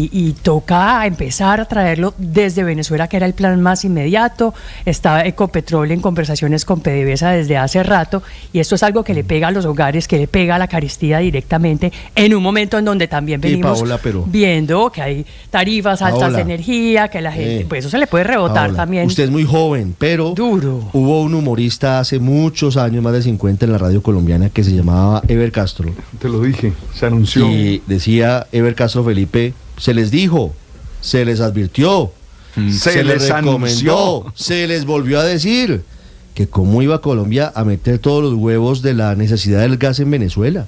Y toca empezar a traerlo desde Venezuela, que era el plan más inmediato. Está Ecopetrol en conversaciones con PDVSA desde hace rato, y esto es algo que le pega a los hogares, que le pega a la carestía directamente, en un momento en donde también venimos viendo que hay tarifas altas de energía, que la gente, pues eso se le puede rebotar también. Usted es muy joven, pero duro. Hubo un humorista hace muchos años, más de 50, en la radio colombiana, que se llamaba Ever Castro. Te lo dije, se anunció. Y decía Ever Castro: Felipe, se les dijo, se les advirtió, se les recomendó, se les volvió a decir que cómo iba Colombia a meter todos los huevos de la necesidad del gas en Venezuela.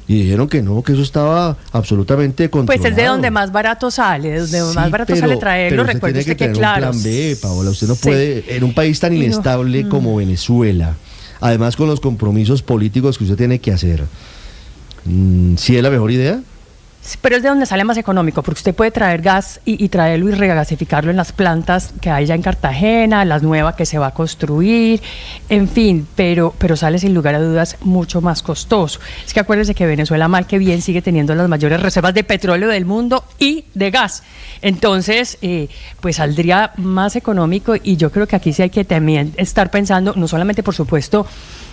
Y dijeron que no, que eso estaba absolutamente controlado. Pues es de donde más barato sale, más barato sale traerlo. Pero recuerde usted que claro. Un plan B, Paola, usted no puede, en un país tan inestable como Venezuela, además con los compromisos políticos que usted tiene que hacer, ¿sí es la mejor idea? Pero es de donde sale más económico, porque usted puede traer gas y traerlo y regasificarlo en las plantas que hay ya en Cartagena, las nuevas que se va a construir, en fin, pero sale sin lugar a dudas mucho más costoso. Es que acuérdese que Venezuela, mal que bien, sigue teniendo las mayores reservas de petróleo del mundo y de gas. Entonces, pues saldría más económico, y yo creo que aquí sí hay que también estar pensando, no solamente, por supuesto,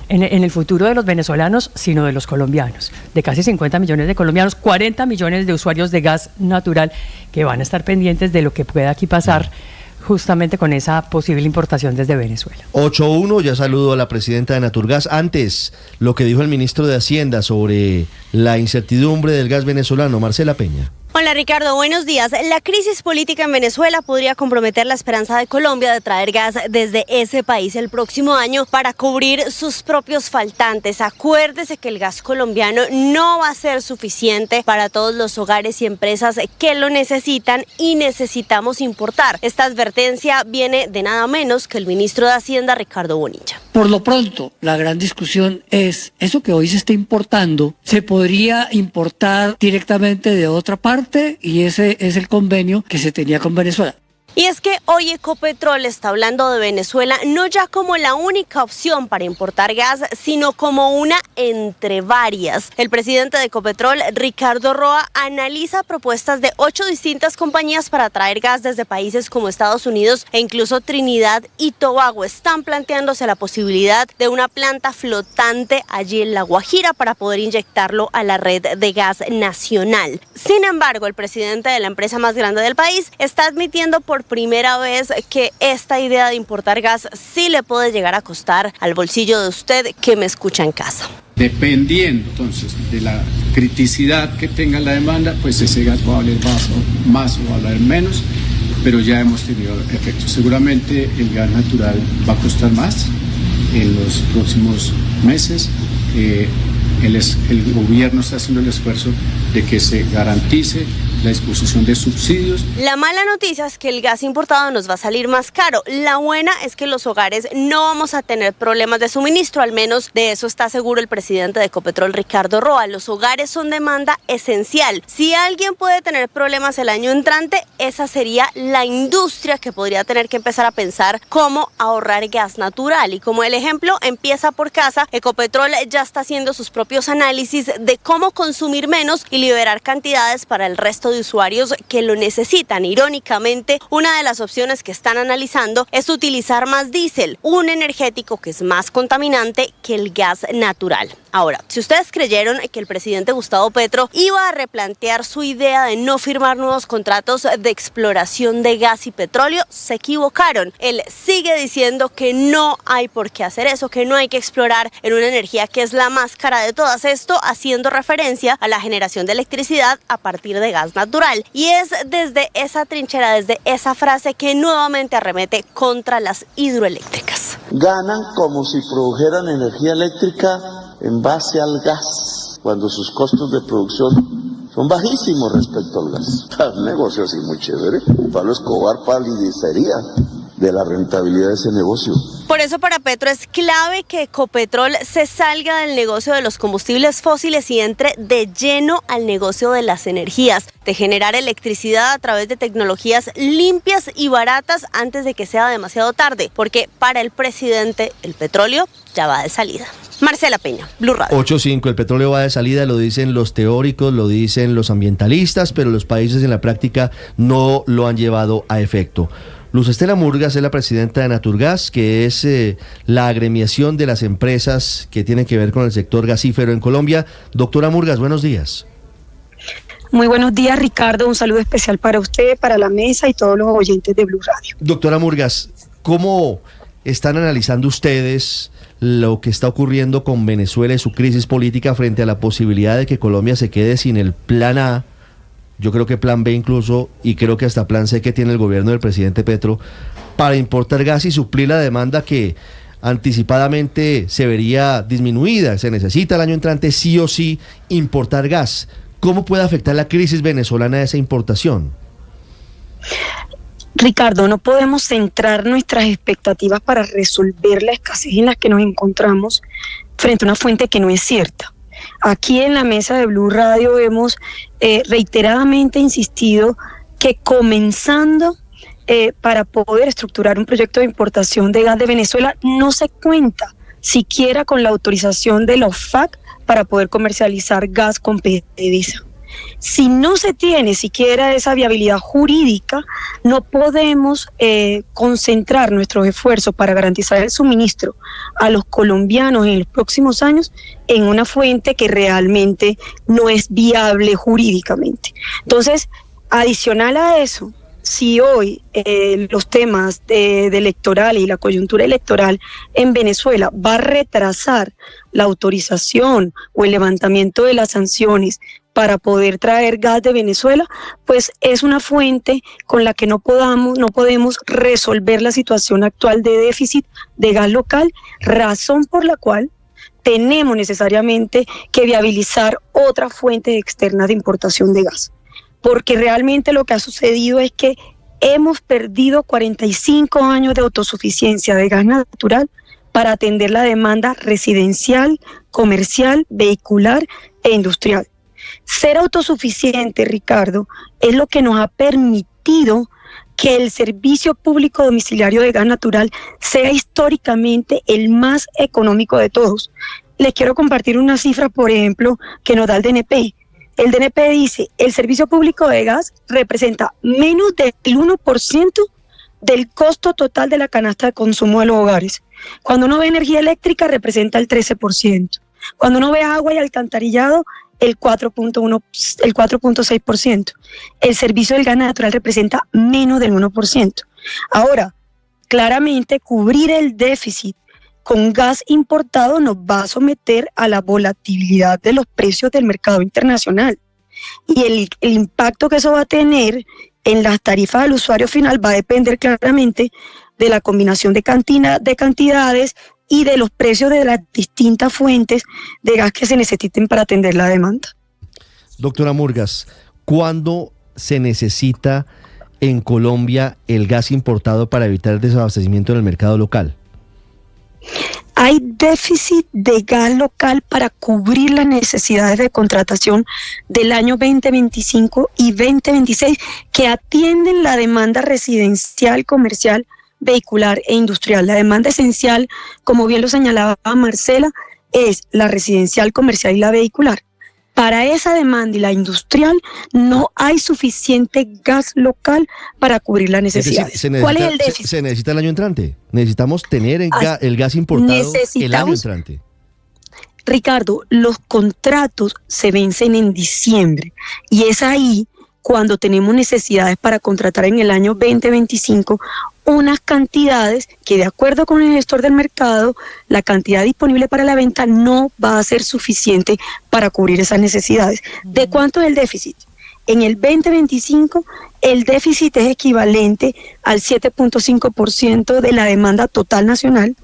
en el futuro de los venezolanos, sino de los colombianos, de casi 50 millones de colombianos, 40 millones de usuarios de gas natural que van a estar pendientes de lo que pueda aquí pasar justamente con esa posible importación desde Venezuela. 8-1, ya saludo a la presidenta de Naturgas. Antes, lo que dijo el ministro de Hacienda sobre la incertidumbre del gas venezolano, Marcela Peña. Hola Ricardo, buenos días. La crisis política en Venezuela podría comprometer la esperanza de Colombia de traer gas desde ese país el próximo año para cubrir sus propios faltantes. Acuérdese que el gas colombiano no va a ser suficiente para todos los hogares y empresas que lo necesitan, y necesitamos importar. Esta advertencia viene de nada menos que el ministro de Hacienda, Ricardo Bonilla. Por lo pronto, la gran discusión es, eso que hoy se está importando, ¿se podría importar directamente de otra parte? Y ese es el convenio que se tenía con Venezuela. Y es que hoy Ecopetrol está hablando de Venezuela no ya como la única opción para importar gas, sino como una entre varias. El presidente de Ecopetrol, Ricardo Roa, analiza propuestas de 8 distintas compañías para traer gas desde países como Estados Unidos e incluso Trinidad y Tobago. Están planteándose la posibilidad de una planta flotante allí en La Guajira para poder inyectarlo a la red de gas nacional. Sin embargo, el presidente de la empresa más grande del país está admitiendo por primera vez que esta idea de importar gas sí le puede llegar a costar al bolsillo de usted que me escucha en casa. Dependiendo entonces de la criticidad que tenga la demanda, pues ese gas va a valer más o va a valer menos, pero ya hemos tenido efectos. Seguramente el gas natural va a costar más en los próximos meses. El gobierno está haciendo el esfuerzo de que se garantice la disposición de subsidios. La mala noticia es que el gas importado nos va a salir más caro. La buena es que los hogares no vamos a tener problemas de suministro, al menos de eso está seguro el presidente de Ecopetrol, Ricardo Roa. Los hogares son demanda esencial. Si alguien puede tener problemas el año entrante, esa sería la industria, que podría tener que empezar a pensar cómo ahorrar gas natural. Y como el ejemplo empieza por casa, Ecopetrol ya está haciendo sus propios análisis de cómo consumir menos y liberar cantidades para el resto de usuarios que lo necesitan. Irónicamente, una de las opciones que están analizando es utilizar más diésel, un energético que es más contaminante que el gas natural. Ahora, si ustedes creyeron que el presidente Gustavo Petro iba a replantear su idea de no firmar nuevos contratos de exploración de gas y petróleo, se equivocaron. Él sigue diciendo que no hay por qué hacer eso, que no hay que explorar en una energía que es la más cara de todas, esto haciendo referencia a la generación de electricidad a partir de gas natural. Y es desde esa trinchera, desde esa frase, que nuevamente arremete contra las hidroeléctricas. Ganan como si produjeran energía eléctrica en base al gas, cuando sus costos de producción son bajísimos respecto al gas. Un negocio así muy chévere. Pablo Escobar palidecería de la rentabilidad de ese negocio. Por eso para Petro es clave que Ecopetrol se salga del negocio de los combustibles fósiles y entre de lleno al negocio de las energías, de generar electricidad a través de tecnologías limpias y baratas antes de que sea demasiado tarde, porque para el presidente el petróleo ya va de salida. Marcela Peña, Blue Radio. 8.5, el petróleo va de salida, lo dicen los teóricos, lo dicen los ambientalistas, pero los países en la práctica no lo han llevado a efecto. Luz Estela Murgas es la presidenta de Naturgas, que es la agremiación de las empresas que tienen que ver con el sector gasífero en Colombia. Doctora Murgas, buenos días. Muy buenos días, Ricardo. Un saludo especial para usted, para la mesa y todos los oyentes de Blue Radio. Doctora Murgas, ¿cómo están analizando ustedes lo que está ocurriendo con Venezuela y su crisis política frente a la posibilidad de que Colombia se quede sin el plan A? Yo creo que plan B incluso, y creo que hasta plan C que tiene el gobierno del presidente Petro, para importar gas y suplir la demanda que anticipadamente se vería disminuida. Se necesita el año entrante sí o sí importar gas. ¿Cómo puede afectar la crisis venezolana a esa importación? Ricardo, no podemos centrar nuestras expectativas para resolver la escasez en la que nos encontramos frente a una fuente que no es cierta. Aquí en la mesa de Blue Radio hemos reiteradamente insistido que comenzando para poder estructurar un proyecto de importación de gas de Venezuela no se cuenta siquiera con la autorización de la OFAC para poder comercializar gas con PDVSA. Si no se tiene siquiera esa viabilidad jurídica, no podemos concentrar nuestros esfuerzos para garantizar el suministro a los colombianos en los próximos años en una fuente que realmente no es viable jurídicamente. Entonces, adicional a eso, si hoy los temas de electorales y la coyuntura electoral en Venezuela va a retrasar la autorización o el levantamiento de las sanciones para poder traer gas de Venezuela, pues es una fuente con la que no podemos resolver la situación actual de déficit de gas local, razón por la cual tenemos necesariamente que viabilizar otras fuentes externas de importación de gas. Porque realmente lo que ha sucedido es que hemos perdido 45 años de autosuficiencia de gas natural para atender la demanda residencial, comercial, vehicular e industrial. Ser autosuficiente, Ricardo, es lo que nos ha permitido que el servicio público domiciliario de gas natural sea históricamente el más económico de todos. Les quiero compartir una cifra, por ejemplo, que nos da el DNP. El DNP dice, el servicio público de gas representa menos del 1% del costo total de la canasta de consumo de los hogares. Cuando uno ve energía eléctrica, representa el 13%. Cuando uno ve agua y alcantarillado, el 4.6%. El servicio del gas natural representa menos del 1%. Ahora, claramente, cubrir el déficit con gas importado nos va a someter a la volatilidad de los precios del mercado internacional. Y el impacto que eso va a tener en las tarifas del usuario final va a depender claramente de la combinación de cantidades y de los precios de las distintas fuentes de gas que se necesiten para atender la demanda. Doctora Murgas, ¿cuándo se necesita en Colombia el gas importado para evitar el desabastecimiento en el mercado local? Hay déficit de gas local para cubrir las necesidades de contratación del año 2025 y 2026 que atienden la demanda residencial, comercial, vehicular e industrial. La demanda esencial, como bien lo señalaba Marcela, es la residencial, comercial y la vehicular. Para esa demanda y la industrial no hay suficiente gas local para cubrir las necesidades. Es decir, ¿cuál es el déficit? Se necesita el año entrante. Necesitamos tener el gas importado el año entrante. Ricardo, los contratos se vencen en diciembre y es ahí cuando tenemos necesidades para contratar en el año 2025 unas cantidades que, de acuerdo con el gestor del mercado, la cantidad disponible para la venta no va a ser suficiente para cubrir esas necesidades. ¿De cuánto es el déficit? En el 2025 el déficit es equivalente al 7.5% de la demanda total nacional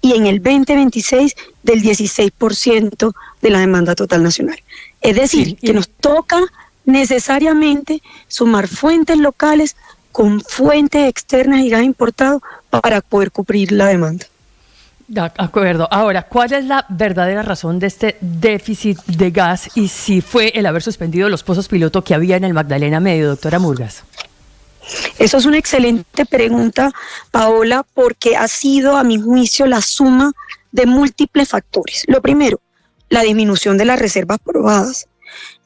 y en el 2026 del 16% de la demanda total nacional. Es decir, que nos toca necesariamente sumar fuentes locales con fuentes externas y gas importado para poder cubrir la demanda. De acuerdo. Ahora, ¿cuál es la verdadera razón de este déficit de gas y si fue el haber suspendido los pozos piloto que había en el Magdalena Medio, doctora Murgas? Eso es una excelente pregunta, Paola, porque ha sido, a mi juicio, la suma de múltiples factores. Lo primero, la disminución de las reservas probadas.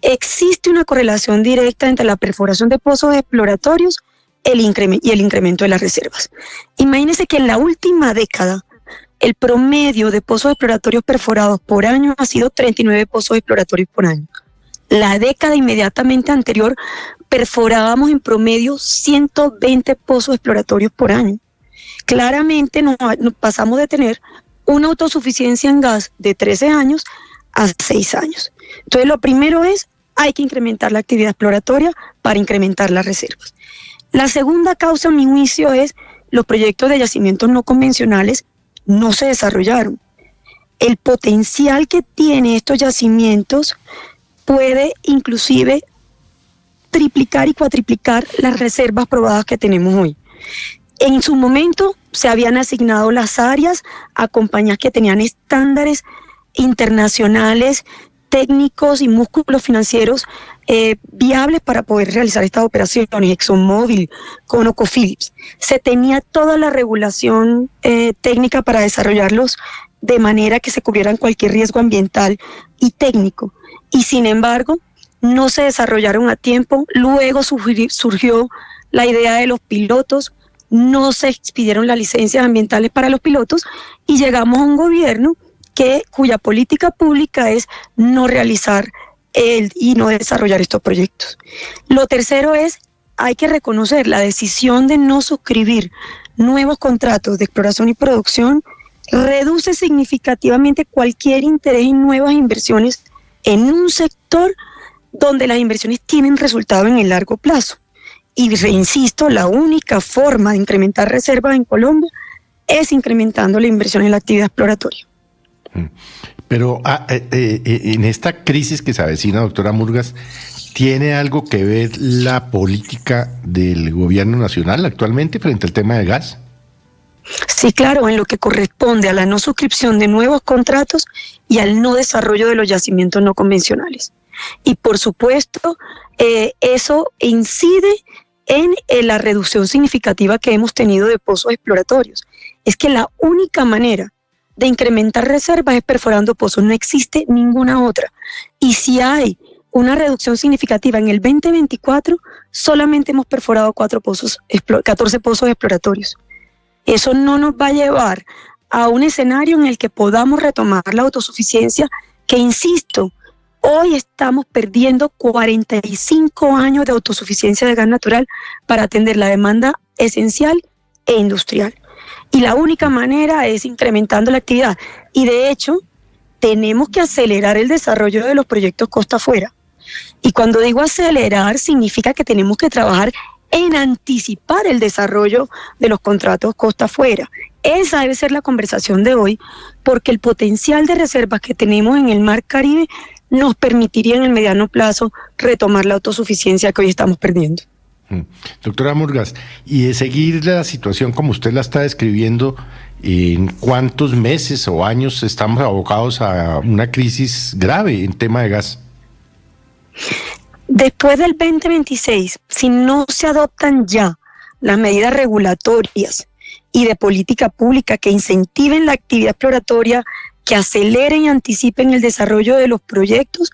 Existe una correlación directa entre la perforación de pozos exploratorios y el incremento de las reservas. Imagínense que en la última década el promedio de pozos exploratorios perforados por año ha sido 39 pozos exploratorios por año. La década inmediatamente anterior perforábamos en promedio 120 pozos exploratorios por año. Claramente nos pasamos de tener una autosuficiencia en gas de 13 años a 6 años. Entonces lo primero es, hay que incrementar la actividad exploratoria para incrementar las reservas. La segunda causa, a mi juicio, es los proyectos de yacimientos no convencionales no se desarrollaron. El potencial que tienen estos yacimientos puede inclusive triplicar y cuatriplicar las reservas probadas que tenemos hoy. En su momento se habían asignado las áreas a compañías que tenían estándares internacionales, técnicos y músculos financieros viables para poder realizar estas operaciones. ExxonMobil, ConocoPhillips. Se tenía toda la regulación técnica para desarrollarlos de manera que se cubrieran cualquier riesgo ambiental y técnico. Y sin embargo, no se desarrollaron a tiempo. Luego surgió la idea de los pilotos, no se expidieron las licencias ambientales para los pilotos y llegamos a un gobierno cuya política pública es no realizar y no desarrollar estos proyectos. Lo tercero es, hay que reconocer la decisión de no suscribir nuevos contratos de exploración y producción reduce significativamente cualquier interés en nuevas inversiones en un sector donde las inversiones tienen resultado en el largo plazo. Y reinsisto, la única forma de incrementar reservas en Colombia es incrementando la inversión en la actividad exploratoria. Pero en esta crisis que se avecina, doctora Murgas, ¿tiene algo que ver la política del gobierno nacional actualmente frente al tema de gas? Sí, claro, en lo que corresponde a la no suscripción de nuevos contratos y al no desarrollo de los yacimientos no convencionales. Y por supuesto, eso incide en la reducción significativa que hemos tenido de pozos exploratorios. Es que la única manera de incrementar reservas es perforando pozos, no existe ninguna otra. Y si hay una reducción significativa en el 2024, solamente hemos perforado 14 pozos exploratorios. Eso no nos va a llevar a un escenario en el que podamos retomar la autosuficiencia, que insisto, hoy estamos perdiendo 45 años de autosuficiencia de gas natural para atender la demanda esencial e industrial. Y la única manera es incrementando la actividad. Y de hecho, tenemos que acelerar el desarrollo de los proyectos costa afuera. Y cuando digo acelerar, significa que tenemos que trabajar en anticipar el desarrollo de los contratos costa afuera. Esa debe ser la conversación de hoy, porque el potencial de reservas que tenemos en el Mar Caribe nos permitiría en el mediano plazo retomar la autosuficiencia que hoy estamos perdiendo. Doctora Murgas, y de seguir la situación como usted la está describiendo, ¿en cuántos meses o años estamos abocados a una crisis grave en tema de gas? Después del 2026, si no se adoptan ya las medidas regulatorias y de política pública que incentiven la actividad exploratoria, que aceleren y anticipen el desarrollo de los proyectos,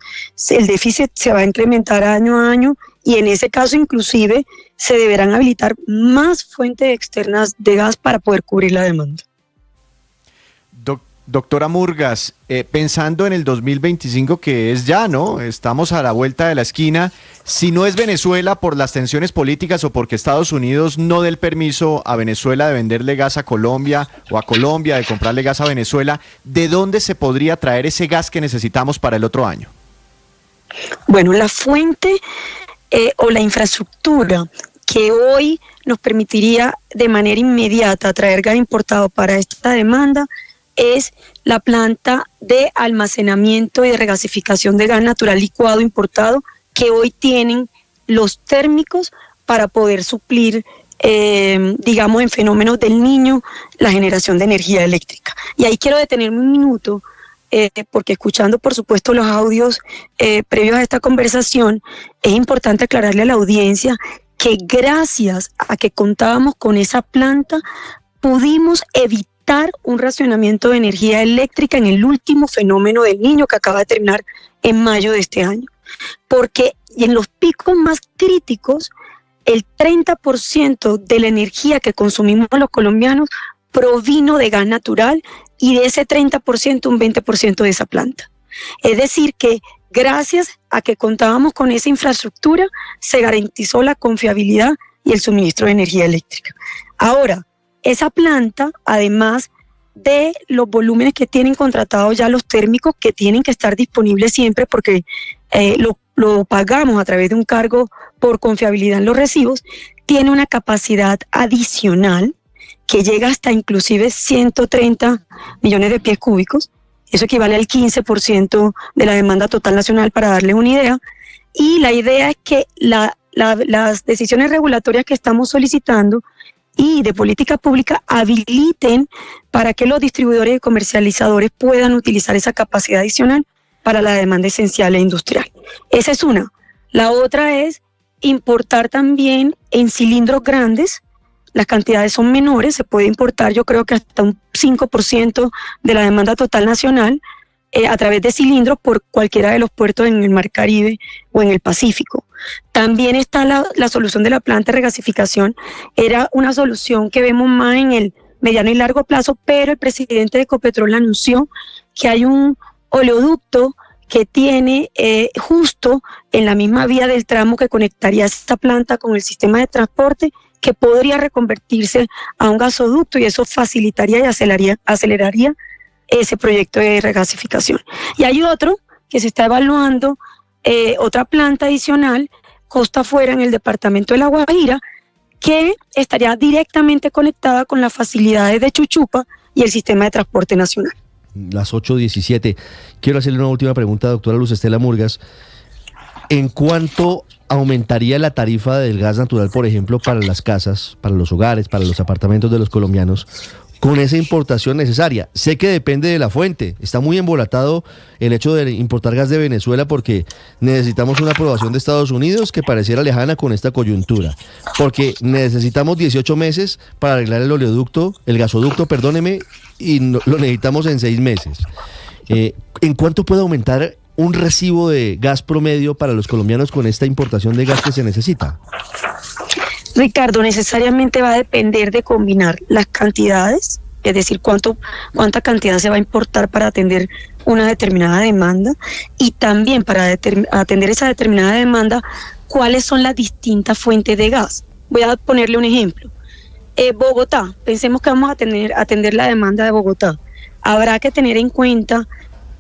el déficit se va a incrementar año a año y en ese caso inclusive se deberán habilitar más fuentes externas de gas para poder cubrir la demanda. Doctora Murgas, pensando en el 2025 que es ya, ¿no? Estamos a la vuelta de la esquina. Si no es Venezuela por las tensiones políticas o porque Estados Unidos no dé el permiso a Venezuela de venderle gas a Colombia o a Colombia de comprarle gas a Venezuela, ¿de dónde se podría traer ese gas que necesitamos para el otro año? Bueno, la fuente o la infraestructura que hoy nos permitiría de manera inmediata traer gas importado para esta demanda es la planta de almacenamiento y de regasificación de gas natural licuado importado que hoy tienen los térmicos para poder suplir, digamos, en fenómenos del Niño, la generación de energía eléctrica. Y ahí quiero detenerme un minuto, porque escuchando, por supuesto, los audios previos a esta conversación, es importante aclararle a la audiencia que gracias a que contábamos con esa planta, pudimos evitar evitar un racionamiento de energía eléctrica en el último fenómeno del Niño que acaba de terminar en mayo de este año. Porque en los picos más críticos, el 30% de la energía que consumimos los colombianos provino de gas natural y de ese 30%, un 20% de esa planta. Es decir que gracias a que contábamos con esa infraestructura, se garantizó la confiabilidad y el suministro de energía eléctrica. Ahora, esa planta, además de los volúmenes que tienen contratados ya los térmicos, que tienen que estar disponibles siempre porque lo pagamos a través de un cargo por confiabilidad en los recibos, tiene una capacidad adicional que llega hasta inclusive 130 millones de pies cúbicos. Eso equivale al 15% de la demanda total nacional, para darles una idea. Y la idea es que las decisiones regulatorias que estamos solicitando y de política pública habiliten para que los distribuidores y comercializadores puedan utilizar esa capacidad adicional para la demanda esencial e industrial. Esa es una. La otra es importar también en cilindros grandes. Las cantidades son menores, se puede importar yo creo que hasta un 5% de la demanda total nacional a través de cilindros por cualquiera de los puertos en el Mar Caribe o en el Pacífico. También está la solución de la planta de regasificación. Era una solución que vemos más en el mediano y largo plazo, pero el presidente de Ecopetrol anunció que hay un oleoducto que tiene justo en la misma vía del tramo que conectaría esta planta con el sistema de transporte, que podría reconvertirse a un gasoducto, y eso facilitaría y aceleraría ese proyecto de regasificación. Y hay otro que se está evaluando, otra planta adicional, costa afuera en el departamento de La Guajira, que estaría directamente conectada con las facilidades de Chuchupa y el sistema de transporte nacional. Las 8:17. Quiero hacerle una última pregunta, doctora Luz Estela Murgas. ¿En cuánto aumentaría la tarifa del gas natural, por ejemplo, para las casas, para los hogares, para los apartamentos de los colombianos, con esa importación necesaria? Sé que depende de la fuente. Está muy embolatado el hecho de importar gas de Venezuela porque necesitamos una aprobación de Estados Unidos que pareciera lejana con esta coyuntura. Porque necesitamos 18 meses para arreglar el gasoducto, perdóneme, y lo necesitamos en 6 meses. ¿En cuánto puede aumentar un recibo de gas promedio para los colombianos con esta importación de gas que se necesita? Ricardo, necesariamente va a depender de combinar las cantidades, es decir, cuánta cantidad se va a importar para atender una determinada demanda, y también para atender esa determinada demanda, cuáles son las distintas fuentes de gas. Voy a ponerle un ejemplo. Bogotá, pensemos que vamos a atender la demanda de Bogotá. Habrá que tener en cuenta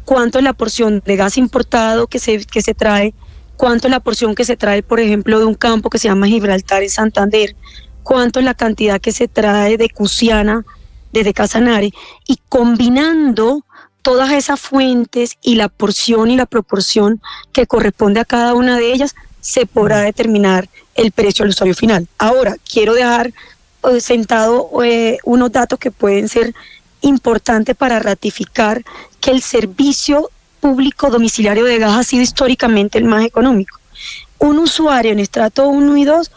cuánto es la porción de gas importado que se trae, cuánto es la porción que se trae, por ejemplo, de un campo que se llama Gibraltar en Santander, cuánto es la cantidad que se trae de Cusiana, desde Casanare, y combinando todas esas fuentes y la porción y la proporción que corresponde a cada una de ellas, se podrá determinar el precio al usuario final. Ahora, quiero dejar sentado unos datos que pueden ser importantes para ratificar que el servicio público domiciliario de gas ha sido históricamente el más económico. Un usuario en estrato 1 y 2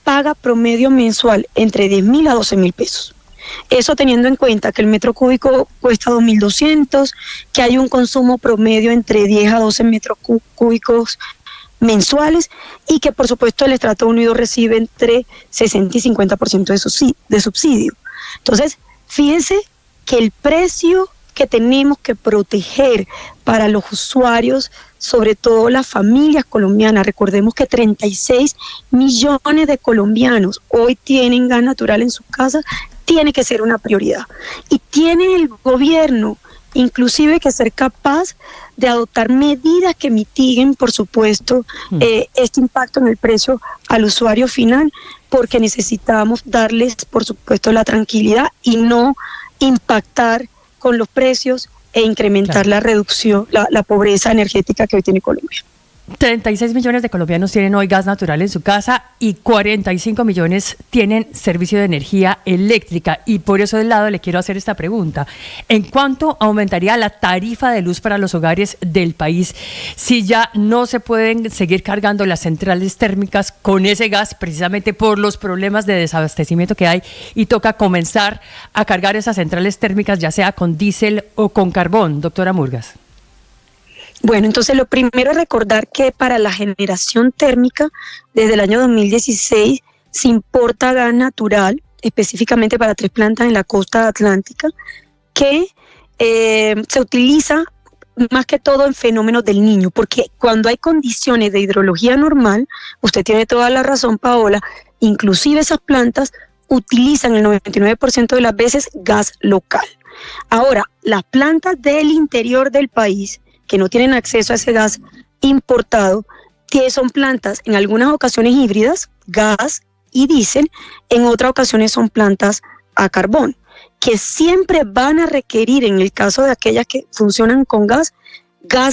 paga promedio mensual entre 10.000 a 12.000 pesos. Eso teniendo en cuenta que el metro cúbico cuesta 2.200, que hay un consumo promedio entre 10 a 12 metros cúbicos mensuales, y que por supuesto el estrato 1 y 2 recibe entre 60 y 50% de subsidio. Entonces, fíjense que el precio que tenemos que proteger para los usuarios, sobre todo las familias colombianas, recordemos que 36 millones de colombianos hoy tienen gas natural en sus casas, tiene que ser una prioridad. Y tiene el gobierno inclusive que ser capaz de adoptar medidas que mitiguen, por supuesto, este impacto en el precio al usuario final, porque necesitamos darles, por supuesto, la tranquilidad y no impactar con los precios e incrementar la reducción, la pobreza energética que hoy tiene Colombia. 36 millones de colombianos tienen hoy gas natural en su casa y 45 millones tienen servicio de energía eléctrica. Y por eso del lado le quiero hacer esta pregunta. ¿En cuánto aumentaría la tarifa de luz para los hogares del país si ya no se pueden seguir cargando las centrales térmicas con ese gas precisamente por los problemas de desabastecimiento que hay y toca comenzar a cargar esas centrales térmicas ya sea con diésel o con carbón? Doctora Murgas. Bueno, entonces lo primero es recordar que para la generación térmica, desde el año 2016, se importa gas natural, específicamente para 3 plantas en la costa atlántica, que se utiliza más que todo en fenómenos del Niño, porque cuando hay condiciones de hidrología normal, usted tiene toda la razón, Paola, inclusive esas plantas utilizan el 99% de las veces gas local. Ahora, las plantas del interior del país que no tienen acceso a ese gas importado, que son plantas en algunas ocasiones híbridas, gas y diésel, en otras ocasiones son plantas a carbón, que siempre van a requerir, en el caso de aquellas que funcionan con gas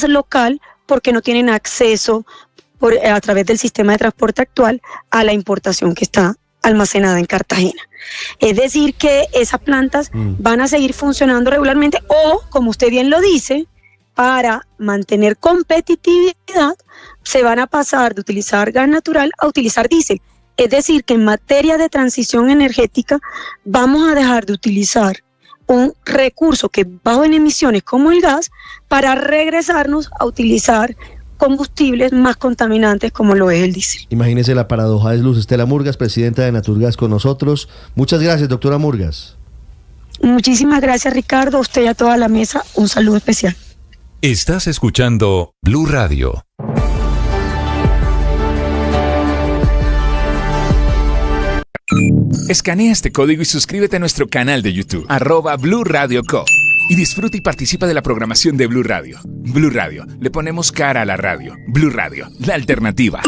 local, porque no tienen acceso a través del sistema de transporte actual a la importación que está almacenada en Cartagena. Es decir, que esas plantas van a seguir funcionando regularmente o, como usted bien lo dice, para mantener competitividad, se van a pasar de utilizar gas natural a utilizar diésel. Es decir, que en materia de transición energética vamos a dejar de utilizar un recurso que es bajo en emisiones como el gas para regresarnos a utilizar combustibles más contaminantes como lo es el diésel. Imagínese la paradoja de Luz Estela Murgas, presidenta de Naturgas, con nosotros. Muchas gracias, doctora Murgas. Muchísimas gracias, Ricardo. A usted y a toda la mesa, un saludo especial. Estás escuchando Blue Radio. Escanea este código y suscríbete a nuestro canal de YouTube, @Blue Radio Co. Y disfruta y participa de la programación de Blue Radio. Blue Radio, le ponemos cara a la radio. Blue Radio, la alternativa.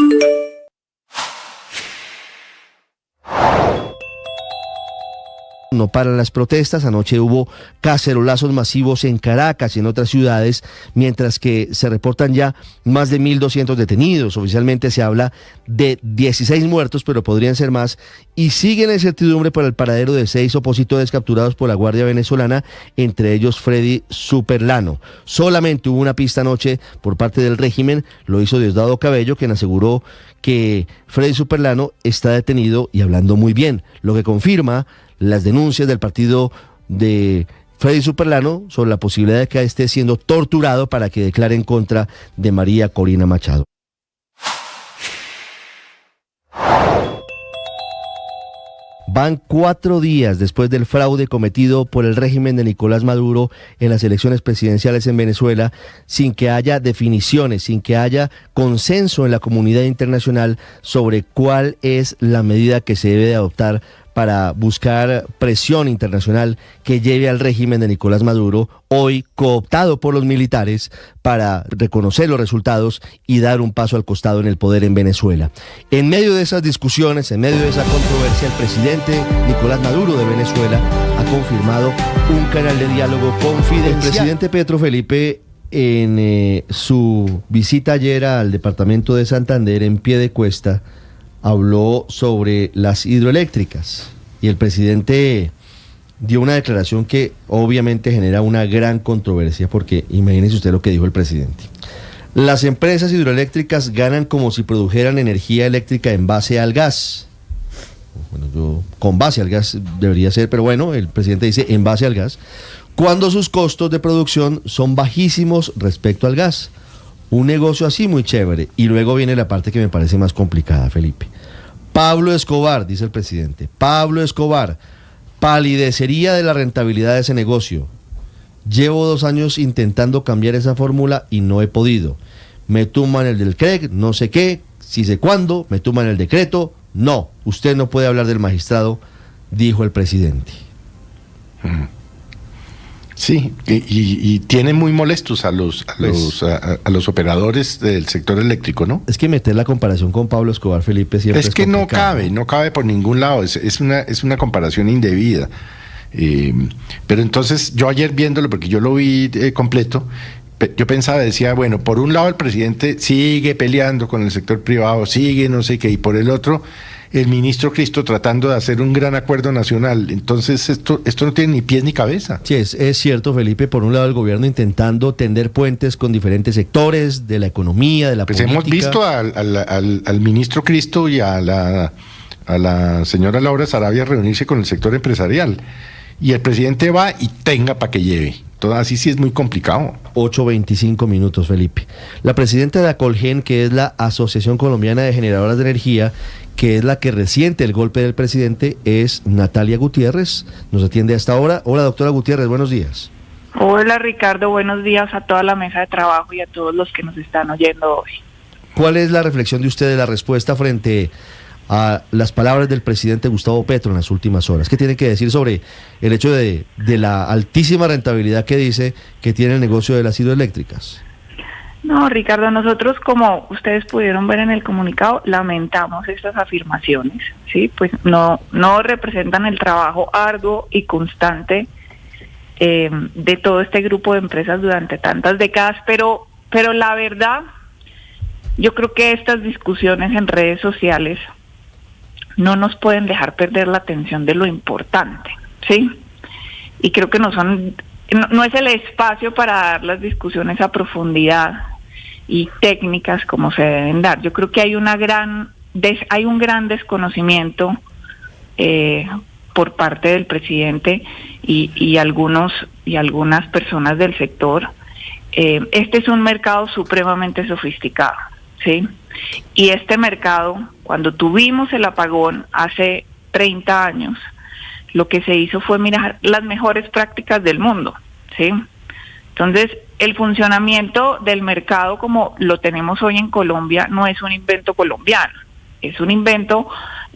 No paran las protestas. Anoche hubo cacerolazos masivos en Caracas y en otras ciudades, mientras que se reportan ya más de 1.200 detenidos. Oficialmente se habla de 16 muertos, pero podrían ser más. Y sigue la incertidumbre por el paradero de 6 opositores capturados por la Guardia Venezolana, entre ellos Freddy Superlano. Solamente hubo una pista anoche por parte del régimen, lo hizo Diosdado Cabello, quien aseguró que Freddy Superlano está detenido y hablando muy bien, lo que confirma las denuncias del partido de Freddy Superlano sobre la posibilidad de que esté siendo torturado para que declare en contra de María Corina Machado. Van 4 días después del fraude cometido por el régimen de Nicolás Maduro en las elecciones presidenciales en Venezuela, sin que haya definiciones, sin que haya consenso en la comunidad internacional sobre cuál es la medida que se debe de adoptar para buscar presión internacional que lleve al régimen de Nicolás Maduro, hoy cooptado por los militares, para reconocer los resultados y dar un paso al costado en el poder en Venezuela. En medio de esas discusiones, en medio de esa controversia, el presidente Nicolás Maduro de Venezuela ha confirmado un canal de diálogo confidencial. El presidente Petro, Felipe, en su visita ayer al departamento de Santander, en Piedecuesta, habló sobre las hidroeléctricas y el presidente dio una declaración que obviamente genera una gran controversia, porque imagínese usted lo que dijo el presidente. Las empresas hidroeléctricas ganan como si produjeran energía eléctrica en base al gas. Bueno, con base al gas debería ser, pero bueno, el presidente dice en base al gas, cuando sus costos de producción son bajísimos respecto al gas. Un negocio así muy chévere. Y luego viene la parte que me parece más complicada, Felipe. Pablo Escobar, dice el presidente, Pablo Escobar, palidecería de la rentabilidad de ese negocio. Llevo 2 años intentando cambiar esa fórmula y no he podido. Me tumban el del CREG, no sé qué, si sé cuándo, me tumban el decreto. No, usted no puede hablar del magistrado, dijo el presidente. Sí, y tiene muy molestos a los operadores del sector eléctrico, ¿no? Es que meter la comparación con Pablo Escobar, Felipe, siempre es que no cabe por ningún lado, es una comparación indebida. Pero entonces yo ayer viéndolo, porque yo lo vi completo, yo pensaba, decía, bueno, por un lado el presidente sigue peleando con el sector privado, sigue no sé qué, y por el otro el ministro Cristo tratando de hacer un gran acuerdo nacional. Entonces esto no tiene ni pies ni cabeza. Sí, es cierto, Felipe. Por un lado el gobierno intentando tender puentes con diferentes sectores de la economía, de la política. Hemos visto al ministro Cristo y a la señora Laura Sarabia reunirse con el sector empresarial. Y el presidente va y tenga para que lleve. Todo así sí es muy complicado. 8:25 minutos, Felipe. La presidenta de Acolgen, que es la Asociación Colombiana de Generadoras de Energía, que es la que resiente el golpe del presidente, es Natalia Gutiérrez. Nos atiende a esta hora. Hola, doctora Gutiérrez, buenos días. Hola, Ricardo, buenos días a toda la mesa de trabajo y a todos los que nos están oyendo hoy. ¿Cuál es la reflexión de usted de la respuesta frente a las palabras del presidente Gustavo Petro en las últimas horas? ¿Qué tiene que decir sobre el hecho de la altísima rentabilidad que dice que tiene el negocio de las hidroeléctricas? No, Ricardo, nosotros, como ustedes pudieron ver en el comunicado, lamentamos estas afirmaciones, ¿sí? Pues no representan el trabajo arduo y constante de todo este grupo de empresas durante tantas décadas, pero la verdad, yo creo que estas discusiones en redes sociales no nos pueden dejar perder la atención de lo importante, ¿sí? Y creo que no es el espacio para dar las discusiones a profundidad y técnicas como se deben dar. Yo creo que hay un gran desconocimiento por parte del presidente y algunas personas del sector. Este es un mercado supremamente sofisticado, ¿sí? Y este mercado, cuando tuvimos el apagón hace 30 años, lo que se hizo fue mirar las mejores prácticas del mundo, ¿sí? Entonces, el funcionamiento del mercado como lo tenemos hoy en Colombia no es un invento colombiano, es un invento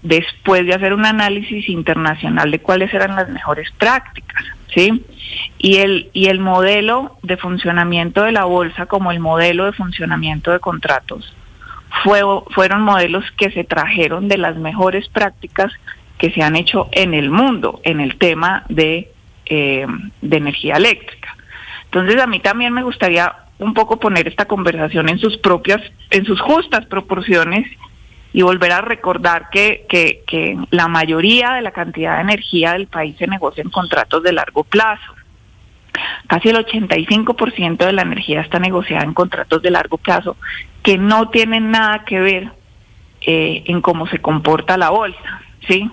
después de hacer un análisis internacional de cuáles eran las mejores prácticas, ¿sí? Y el modelo de funcionamiento de la bolsa como el modelo de funcionamiento de contratos fueron modelos que se trajeron de las mejores prácticas que se han hecho en el mundo en el tema de energía eléctrica. Entonces, a mí también me gustaría un poco poner esta conversación en sus justas proporciones y volver a recordar que la mayoría de la cantidad de energía del país se negocia en contratos de largo plazo. Casi el 85% de la energía está negociada en contratos de largo plazo que no tienen nada que ver en cómo se comporta la bolsa, ¿sí?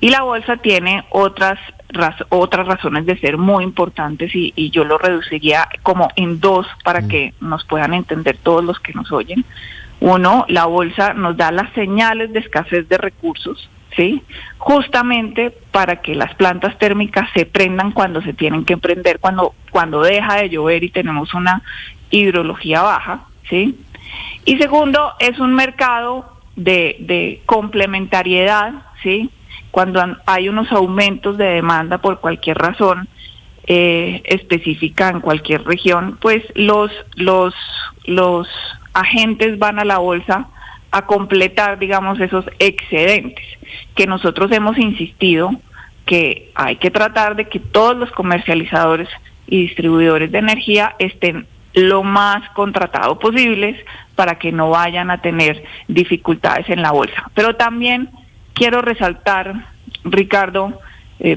Y la bolsa tiene otras razones de ser muy importantes y yo lo reduciría como en dos para que nos puedan entender todos los que nos oyen. Uno, la bolsa nos da las señales de escasez de recursos, ¿sí? Justamente para que las plantas térmicas se prendan cuando se tienen que prender, cuando deja de llover y tenemos una hidrología baja, ¿sí? Y segundo, es un mercado de complementariedad, ¿sí? Cuando hay unos aumentos de demanda por cualquier razón específica en cualquier región, pues los agentes van a la bolsa a completar, digamos, esos excedentes, que nosotros hemos insistido que hay que tratar de que todos los comercializadores y distribuidores de energía estén lo más contratados posibles para que no vayan a tener dificultades en la bolsa. Pero también quiero resaltar, Ricardo,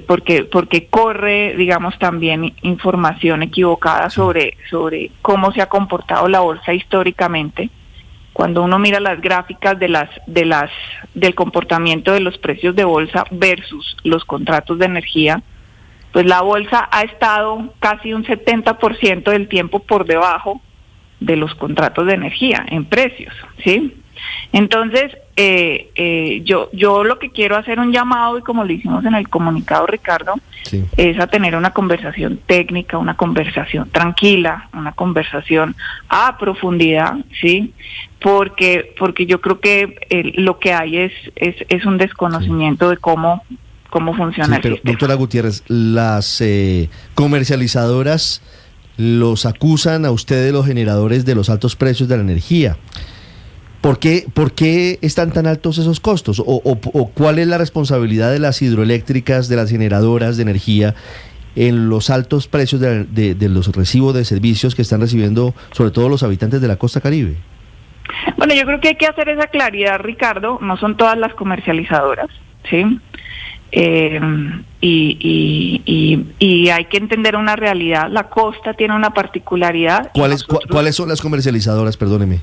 porque corre, digamos, también información equivocada sobre cómo se ha comportado la bolsa históricamente. Cuando uno mira las gráficas del comportamiento de los precios de bolsa versus los contratos de energía, pues la bolsa ha estado casi un 70% del tiempo por debajo de los contratos de energía en precios, ¿sí? Entonces, yo lo que quiero hacer un llamado, y como lo hicimos en el comunicado, Ricardo, sí, es a tener una conversación técnica, una conversación tranquila, una conversación a profundidad, ¿sí? Porque yo creo que lo que hay es un desconocimiento de cómo funciona el sistema. Doctora Gutiérrez, las comercializadoras los acusan a ustedes, los generadores, de los altos precios de la energía. ¿Por qué están tan altos esos costos? ¿O cuál es la responsabilidad de las hidroeléctricas, de las generadoras de energía, en los altos precios de los recibos de servicios que están recibiendo sobre todo los habitantes de la costa Caribe? Bueno, yo creo que hay que hacer esa claridad, Ricardo. No son todas las comercializadoras, ¿sí? Y hay que entender una realidad. La costa tiene una particularidad. ¿Cuáles son las comercializadoras? Perdóneme.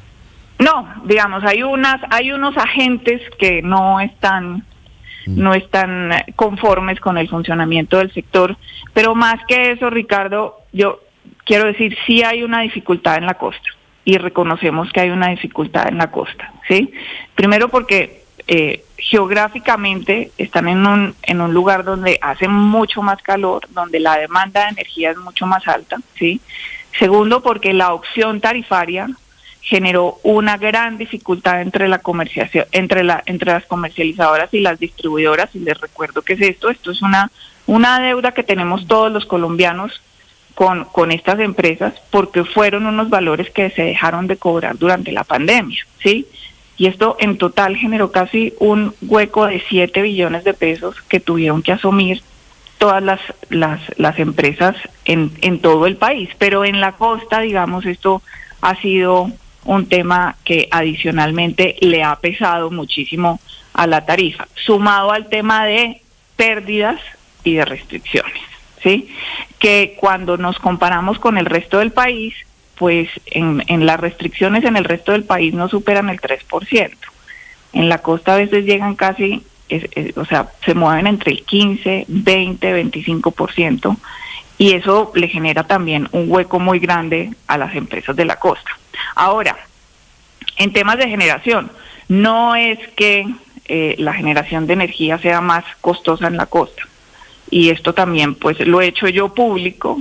No, digamos, hay unos agentes que no están conformes con el funcionamiento del sector, pero más que eso, Ricardo, yo quiero decir, sí hay una dificultad en la costa, y reconocemos que hay una dificultad en la costa, ¿sí? Primero porque geográficamente están en un lugar donde hace mucho más calor, donde la demanda de energía es mucho más alta, ¿sí? Segundo, porque la opción tarifaria generó una gran dificultad entre la comercialización, entre las comercializadoras y las distribuidoras. Y les recuerdo que esto es una deuda que tenemos todos los colombianos con estas empresas, porque fueron unos valores que se dejaron de cobrar durante la pandemia, ¿sí? Y esto en total generó casi un hueco de 7 billones de pesos que tuvieron que asumir todas las empresas en todo el país. Pero en la costa, digamos, esto ha sido un tema que adicionalmente le ha pesado muchísimo a la tarifa, sumado al tema de pérdidas y de restricciones, ¿sí? Que cuando nos comparamos con el resto del país, pues en las restricciones en el resto del país no superan el 3%. En la costa a veces llegan casi, o sea, se mueven entre el 15, 20, 25%, y eso le genera también un hueco muy grande a las empresas de la costa. Ahora, en temas de generación, no es que la generación de energía sea más costosa en la costa, y esto también pues lo he hecho yo público.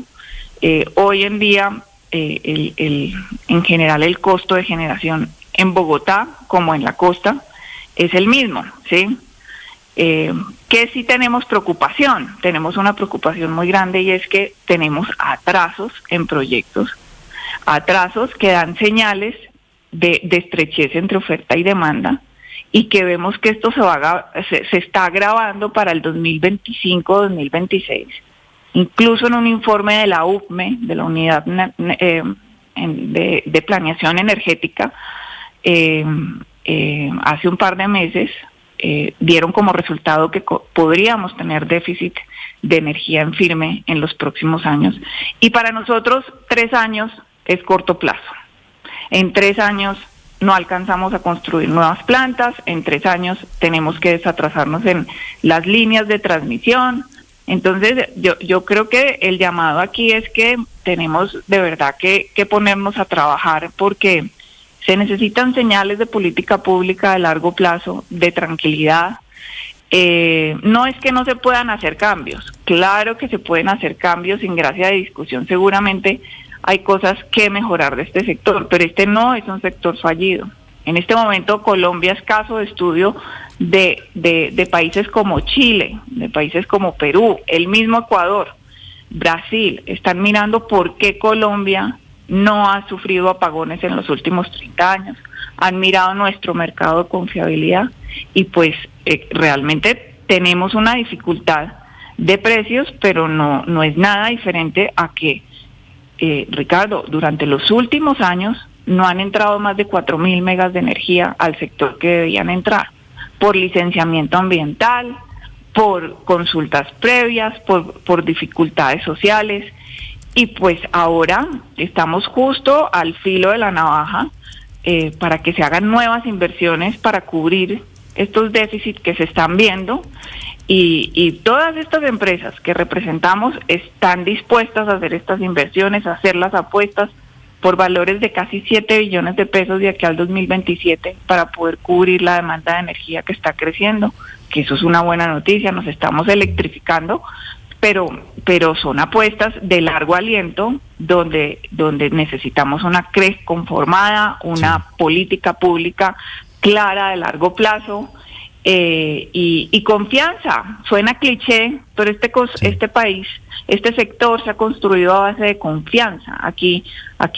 Hoy en día en general el costo de generación en Bogotá como en la costa es el mismo, ¿sí? Que sí tenemos preocupación, tenemos una preocupación muy grande, y es que tenemos atrasos en proyectos, atrasos que dan señales de estrechez entre oferta y demanda, y que vemos que esto se está agravando para el 2025-2026. Incluso en un informe de la UPME, de la Unidad de Planeación Energética, hace un par de meses, dieron como resultado que podríamos tener déficit de energía en firme en los próximos años. Y para nosotros 3 años es corto plazo. En 3 años no alcanzamos a construir nuevas plantas, en 3 años tenemos que desatrasarnos en las líneas de transmisión. Entonces yo creo que el llamado aquí es que tenemos de verdad que ponernos a trabajar, porque se necesitan señales de política pública de largo plazo, de tranquilidad. No es que no se puedan hacer cambios, claro que se pueden hacer cambios, sin gracia de discusión seguramente hay cosas que mejorar de este sector, pero este no es un sector fallido. En este momento Colombia es caso de estudio de países como Chile, de países como Perú, el mismo Ecuador, Brasil. Están mirando por qué Colombia no ha sufrido apagones en los últimos 30 años. Han mirado nuestro mercado de confiabilidad y pues realmente tenemos una dificultad de precios, pero no es nada diferente a que, Ricardo, durante los últimos años no han entrado más de 4.000 megas de energía al sector que debían entrar, por licenciamiento ambiental, por consultas previas, por dificultades sociales, y pues ahora estamos justo al filo de la navaja para que se hagan nuevas inversiones para cubrir estos déficits que se están viendo, y todas estas empresas que representamos están dispuestas a hacer estas inversiones, a hacer las apuestas por valores de casi 7 billones de pesos de aquí al 2027 para poder cubrir la demanda de energía que está creciendo, que eso es una buena noticia. Nos estamos electrificando, pero son apuestas de largo aliento donde necesitamos una CRE conformada, una política pública clara de largo plazo, y confianza. Suena cliché, pero este país, este sector se ha construido a base de confianza. Aquí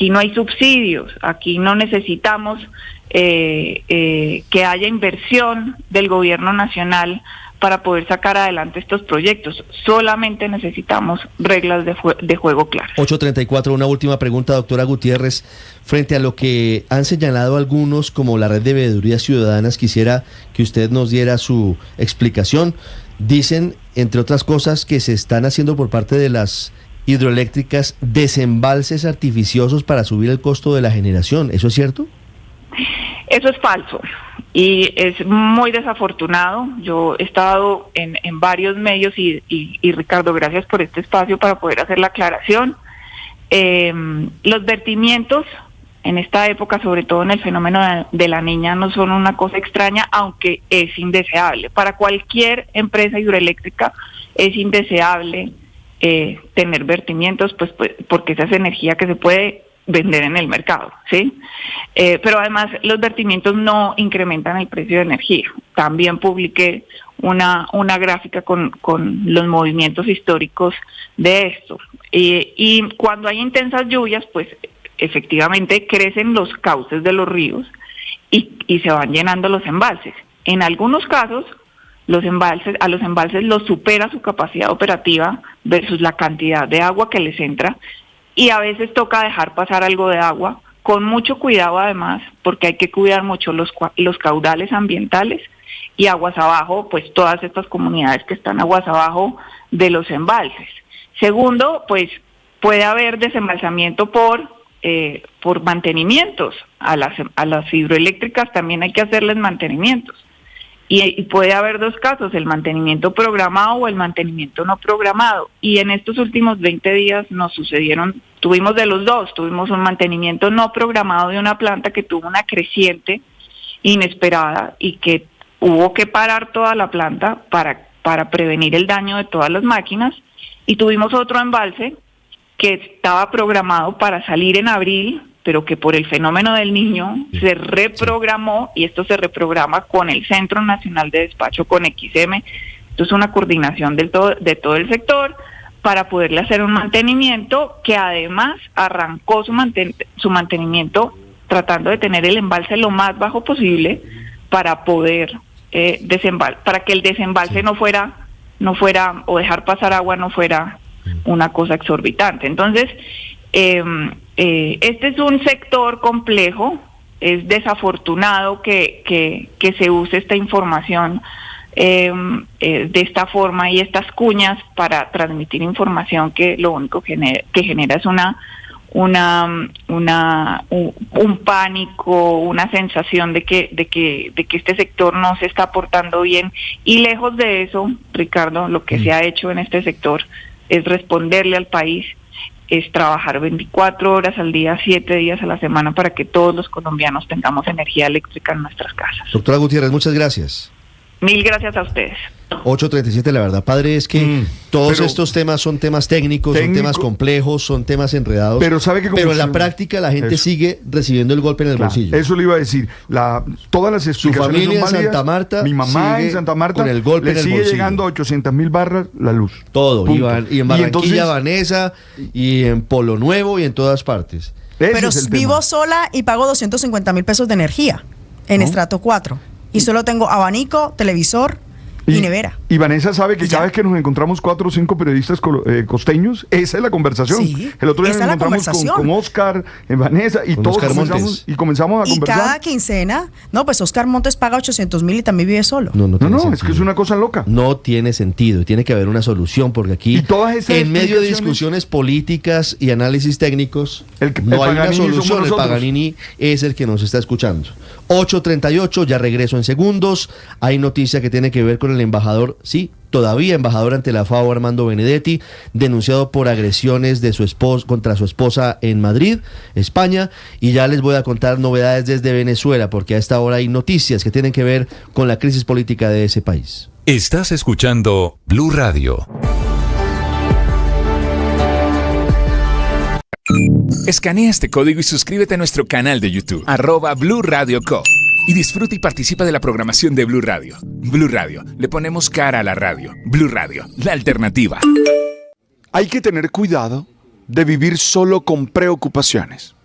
no hay subsidios, aquí no necesitamos que haya inversión del gobierno nacional para poder sacar adelante estos proyectos. Solamente necesitamos reglas de juego claras. 8:34, una última pregunta, doctora Gutiérrez. Frente a lo que han señalado algunos como la Red de Veedurías Ciudadanas, quisiera que usted nos diera su explicación. Dicen, entre otras cosas, que se están haciendo por parte de las hidroeléctricas desembalses artificiosos para subir el costo de la generación. ¿Eso es cierto? Eso es falso y es muy desafortunado. Yo he estado en varios medios y Ricardo, gracias por este espacio para poder hacer la aclaración. Los vertimientos en esta época, sobre todo en el fenómeno de la Niña, no son una cosa extraña, aunque es indeseable. Para cualquier empresa hidroeléctrica es indeseable tener vertimientos, pues porque esa es energía que se puede vender en el mercado, ¿sí? Pero además los vertimientos no incrementan el precio de energía. También publiqué una gráfica con los movimientos históricos de esto. Y cuando hay intensas lluvias, pues efectivamente crecen los cauces de los ríos y se van llenando los embalses. En algunos casos, a los embalses los supera su capacidad operativa versus la cantidad de agua que les entra, y a veces toca dejar pasar algo de agua, con mucho cuidado además, porque hay que cuidar mucho los caudales ambientales y aguas abajo, pues todas estas comunidades que están aguas abajo de los embalses. Segundo, pues puede haber desembalsamiento por mantenimientos. A las hidroeléctricas también hay que hacerles mantenimientos. Y puede haber dos casos, el mantenimiento programado o el mantenimiento no programado. Y en estos últimos 20 días tuvimos de los dos, tuvimos un mantenimiento no programado de una planta que tuvo una creciente inesperada y que hubo que parar toda la planta para prevenir el daño de todas las máquinas. Y tuvimos otro embalse que estaba programado para salir en abril, pero que por el fenómeno del Niño se reprogramó, y esto se reprograma con el Centro Nacional de Despacho, con XM. Esto es una coordinación de todo el sector para poderle hacer un mantenimiento que además arrancó su mantenimiento tratando de tener el embalse lo más bajo posible para poder para que el desembalse no fuera, o dejar pasar agua no fuera una cosa exorbitante. Entonces, este es un sector complejo, es desafortunado que se use esta información de esta forma y estas cuñas para transmitir información que lo único que genera es un pánico, una sensación de que este sector no se está portando bien, y lejos de eso, Ricardo, lo que se ha hecho en este sector es responderle al país, es trabajar 24 horas al día, 7 días a la semana para que todos los colombianos tengamos energía eléctrica en nuestras casas. Doctora Gutiérrez, muchas gracias. Mil gracias a ustedes. 8:37, la verdad, padre, es que todos estos temas son temas técnicos, son temas complejos, son temas enredados. Pero sabe que en la práctica la gente sigue recibiendo el golpe en el bolsillo. Eso le iba a decir. Todas las explicaciones su familia son válidas. en Santa Marta, mi mamá en Santa Marta, con el golpe le en el sigue bolsillo. llegando a 800.000 barras la luz. Todo, y en Barranquilla, entonces, Vanessa, y en Polo Nuevo, y en todas partes. Pero vivo sola y pago 250.000 pesos de energía en estrato 4. Y solo tengo abanico, televisor y nevera. Y Vanessa sabe que cada vez que nos encontramos 4 o 5 periodistas costeños, esa es la conversación. Sí, el otro día nos encontramos con Oscar, Vanessa, y todos comenzamos a conversar. Y cada quincena, pues Oscar Montes paga 800.000 y también vive solo. No, es que es una cosa loca. No tiene sentido, tiene que haber una solución, porque aquí, en medio de discusiones políticas y análisis técnicos, no hay una solución. El Paganini es el que nos está escuchando. 8:38, ya regreso en segundos. Hay noticia que tiene que ver con el embajador, todavía embajador ante la FAO, Armando Benedetti, denunciado por agresiones de contra su esposa en Madrid, España, y ya les voy a contar novedades desde Venezuela, porque a esta hora hay noticias que tienen que ver con la crisis política de ese país. Estás escuchando Blue Radio. Escanea este código y suscríbete a nuestro canal de YouTube, @Blue Radio Co. Y disfruta y participa de la programación de Blue Radio. Blue Radio, le ponemos cara a la radio. Blue Radio, la alternativa. Hay que tener cuidado de vivir solo con preocupaciones.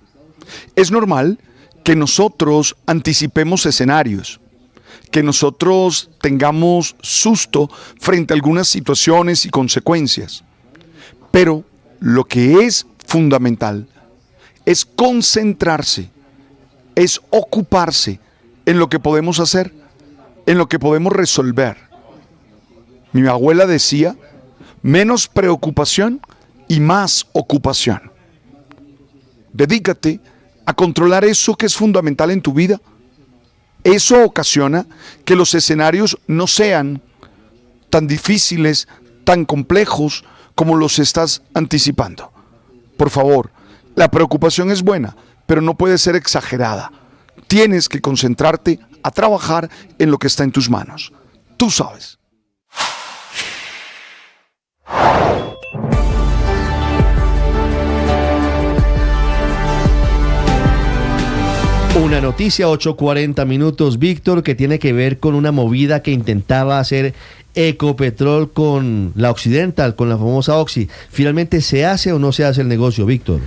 Es normal que nosotros anticipemos escenarios, que nosotros tengamos susto frente a algunas situaciones y consecuencias. Pero lo que es fundamental es concentrarse, es ocuparse en lo que podemos hacer, en lo que podemos resolver. Mi abuela decía, menos preocupación y más ocupación. Dedícate a controlar eso que es fundamental en tu vida. Eso ocasiona que los escenarios no sean tan difíciles, tan complejos como los estás anticipando. Por favor, la preocupación es buena, pero no puede ser exagerada. Tienes que concentrarte a trabajar en lo que está en tus manos. Tú sabes. Una noticia, 8:40 minutos, Víctor, que tiene que ver con una movida que intentaba hacer Ecopetrol con la Occidental, con la famosa Oxy. ¿Finalmente se hace o no se hace el negocio, Víctor?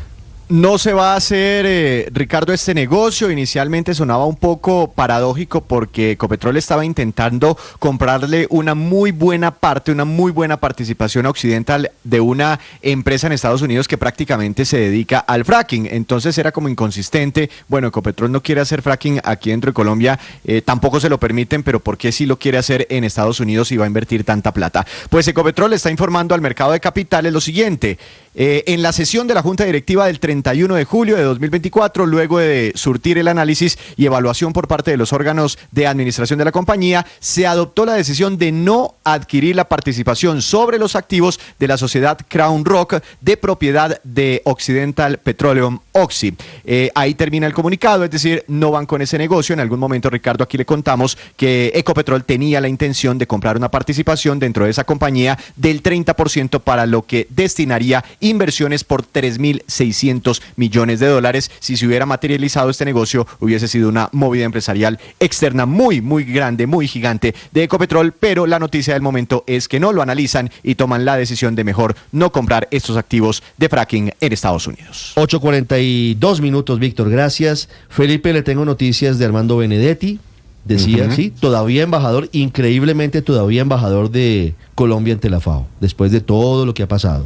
No se va a hacer, Ricardo, este negocio. Inicialmente sonaba un poco paradójico porque Ecopetrol estaba intentando comprarle una muy buena parte, una muy buena participación a Occidental de una empresa en Estados Unidos que prácticamente se dedica al fracking. Entonces era como inconsistente. Bueno, Ecopetrol no quiere hacer fracking aquí dentro de Colombia, tampoco se lo permiten, pero ¿por qué sí lo quiere hacer en Estados Unidos y va a invertir tanta plata? Pues Ecopetrol está informando al mercado de capitales lo siguiente. En la sesión de la Junta Directiva del 31 de julio de 2024, luego de surtir el análisis y evaluación por parte de los órganos de administración de la compañía, se adoptó la decisión de no adquirir la participación sobre los activos de la sociedad Crown Rock de propiedad de Occidental Petroleum Oxy. Ahí termina el comunicado, es decir, no van con ese negocio. En algún momento, Ricardo, aquí le contamos que Ecopetrol tenía la intención de comprar una participación dentro de esa compañía del 30% para lo que destinaría inversiones por 3.600 millones de dólares. Si se hubiera materializado este negocio, hubiese sido una movida empresarial externa muy, muy grande, muy gigante de Ecopetrol, pero la noticia del momento es que no lo analizan y toman la decisión de mejor no comprar estos activos de fracking en Estados Unidos. 8:42 minutos, Víctor, gracias. Felipe, le tengo noticias de Armando Benedetti. Decía, sí, todavía embajador, increíblemente todavía embajador de Colombia ante la FAO, después de todo lo que ha pasado.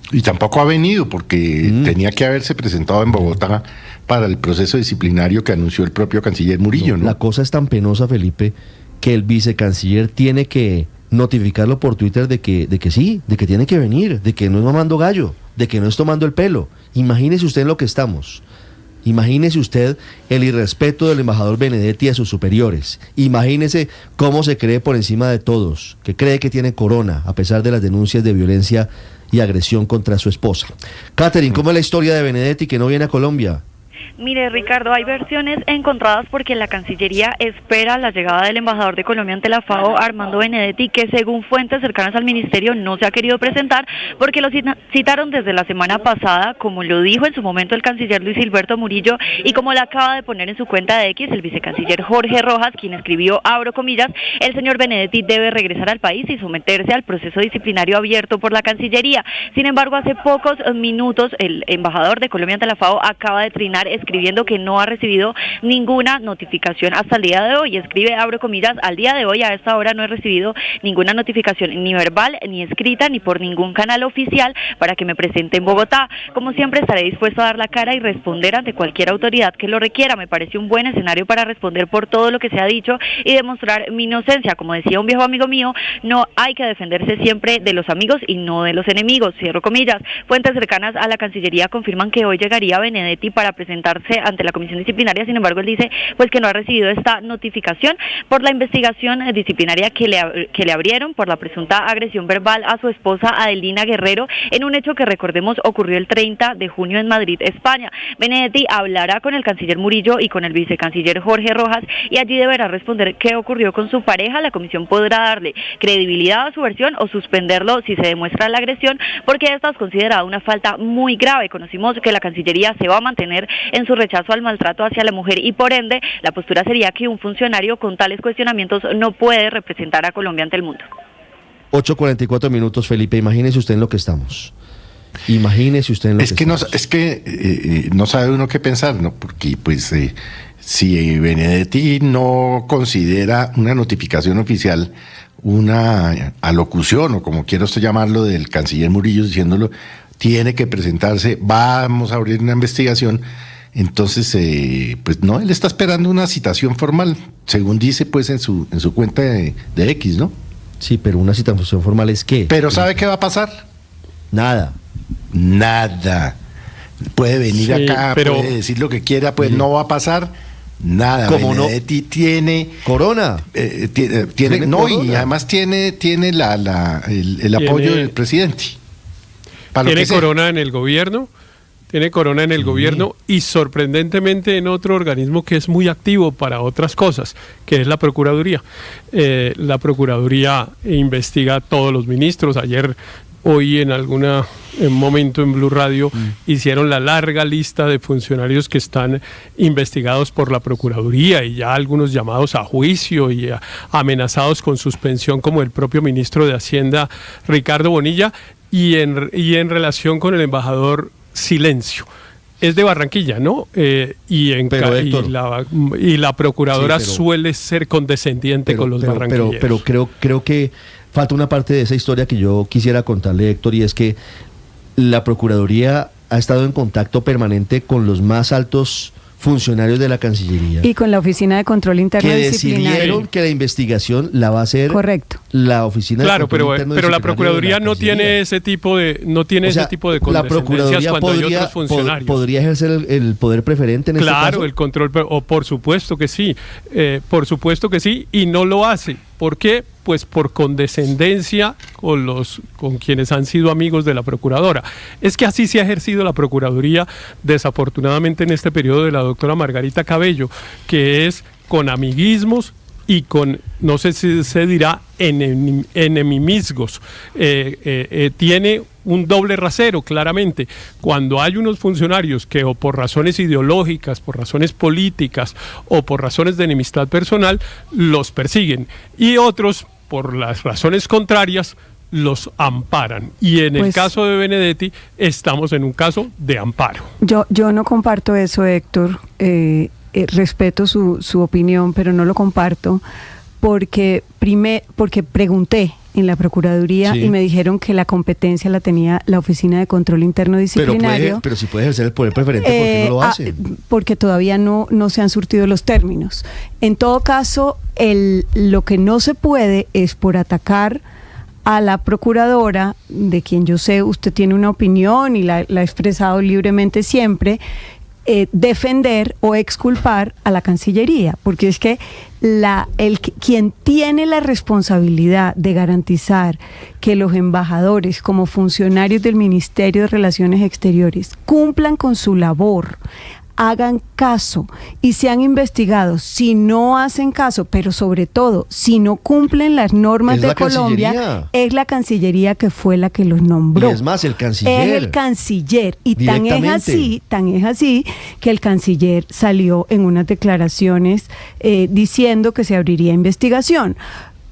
Y tampoco ha venido porque tenía que haberse presentado en Bogotá para el proceso disciplinario que anunció el propio canciller Murillo, ¿no? La cosa es tan penosa, Felipe, que el vicecanciller tiene que notificarlo por Twitter de que sí, de que tiene que venir, de que no es mamando gallo, de que no es tomando el pelo. Imagínese usted en lo que estamos. Imagínese usted el irrespeto del embajador Benedetti a sus superiores. Imagínese cómo se cree por encima de todos, que cree que tiene corona, a pesar de las denuncias de violencia y agresión contra su esposa. Catherine, ¿cómo es la historia de Benedetti que no viene a Colombia? Mire, Ricardo, hay versiones encontradas porque la Cancillería espera la llegada del embajador de Colombia ante la FAO, Armando Benedetti, que según fuentes cercanas al ministerio no se ha querido presentar porque lo citaron desde la semana pasada, como lo dijo en su momento el canciller Luis Gilberto Murillo y como lo acaba de poner en su cuenta de X el vicecanciller Jorge Rojas, quien escribió, abro comillas, el señor Benedetti debe regresar al país y someterse al proceso disciplinario abierto por la Cancillería. Sin embargo, hace pocos minutos el embajador de Colombia ante la FAO acaba de trinar escribiendo que no ha recibido ninguna notificación hasta el día de hoy. Escribe, abro comillas, al día de hoy a esta hora no he recibido ninguna notificación ni verbal, ni escrita, ni por ningún canal oficial para que me presente en Bogotá. Como siempre estaré dispuesto a dar la cara y responder ante cualquier autoridad que lo requiera. Me parece un buen escenario para responder por todo lo que se ha dicho y demostrar mi inocencia. Como decía un viejo amigo mío, no hay que defenderse siempre de los amigos y no de los enemigos. Cierro comillas. Fuentes cercanas a la Cancillería confirman que hoy llegaría Benedetti para presentarse ante la comisión disciplinaria. Sin embargo, él dice pues que no ha recibido esta notificación por la investigación disciplinaria que le abrieron por la presunta agresión verbal a su esposa Adelina Guerrero en un hecho que, recordemos, ocurrió el 30 de junio en Madrid, España. Benedetti hablará con el canciller Murillo y con el vicecanciller Jorge Rojas y allí deberá responder qué ocurrió con su pareja. La comisión podrá darle credibilidad a su versión o suspenderlo si se demuestra la agresión, porque esta es considerada una falta muy grave. Conocimos que la Cancillería se va a mantener en su rechazo al maltrato hacia la mujer y por ende la postura sería que un funcionario con tales cuestionamientos no puede representar a Colombia ante el mundo. 8:44 minutos, Felipe, imagínese usted en lo que estamos. Imagínese usted en lo que estamos. No sabe uno qué pensar, ¿no? Porque pues si Benedetti no considera una notificación oficial una alocución, o como quiera usted llamarlo, del canciller Murillo diciéndolo, tiene que presentarse, vamos a abrir una investigación. Entonces, pues no, él está esperando una citación formal, según dice pues en su cuenta de X, ¿no? Sí, pero una citación formal es ¿qué? Pero ¿sabe qué va a pasar? Nada. Puede venir acá, pero puede decir lo que quiera, pues no va a pasar nada. ¿Cómo Benedetti no? Tiene corona. Tiene no, corona. Y además tiene el apoyo del presidente. Tiene corona en el gobierno. Tiene corona en el gobierno y sorprendentemente en otro organismo que es muy activo para otras cosas, que es la Procuraduría. La Procuraduría investiga a todos los ministros. Hoy en momento en Blue Radio hicieron la larga lista de funcionarios que están investigados por la Procuraduría y ya algunos llamados a juicio y amenazados con suspensión, como el propio ministro de Hacienda, Ricardo Bonilla, y en relación con el embajador Silencio. Es de Barranquilla, ¿no? Y la procuradora suele ser condescendiente con los barranquilleros. Pero creo que falta una parte de esa historia que yo quisiera contarle, Héctor, y es que la Procuraduría ha estado en contacto permanente con los más altos funcionarios de la Cancillería. Y con la Oficina de Control Interno Disciplinario. Que decidieron que la investigación la va a hacer la Oficina de Control Interno pero la Procuraduría no tiene ese tipo de condescendencias la Procuraduría cuando hay otros funcionarios. ¿Podría ejercer el poder preferente en este caso? Claro, el control, por supuesto que sí. Por supuesto que sí, y no lo hace. ¿Por qué? Pues por condescendencia con quienes han sido amigos de la Procuradora. Es que así se ha ejercido la Procuraduría, desafortunadamente, en este periodo de la doctora Margarita Cabello, que es con amiguismos y con, no sé si se dirá, enemimizgos. Tiene un doble rasero, claramente. Cuando hay unos funcionarios que o por razones ideológicas, por razones políticas o por razones de enemistad personal, los persiguen. Y otros, por las razones contrarias, los amparan. Y en el caso de Benedetti, estamos en un caso de amparo. Yo no comparto eso, Héctor. Respeto su opinión, pero no lo comparto porque pregunté en la Procuraduría y me dijeron que la competencia la tenía la Oficina de Control Interno Disciplinario. Pero si puede ejercer el poder preferente, ¿por qué no lo hace? Porque todavía no se han surtido los términos. En todo caso, lo que no se puede es por atacar a la Procuradora, de quien yo sé usted tiene una opinión y la ha expresado libremente siempre, defender o exculpar a la Cancillería, porque es que quien tiene la responsabilidad de garantizar que los embajadores, como funcionarios del Ministerio de Relaciones Exteriores, cumplan con su labor, hagan caso y sean investigados. Si no hacen caso, pero sobre todo si no cumplen las normas de Colombia, es la Cancillería, que fue la que los nombró. Y es más, el canciller. Es el canciller. Y tan es así que el canciller salió en unas declaraciones diciendo que se abriría investigación.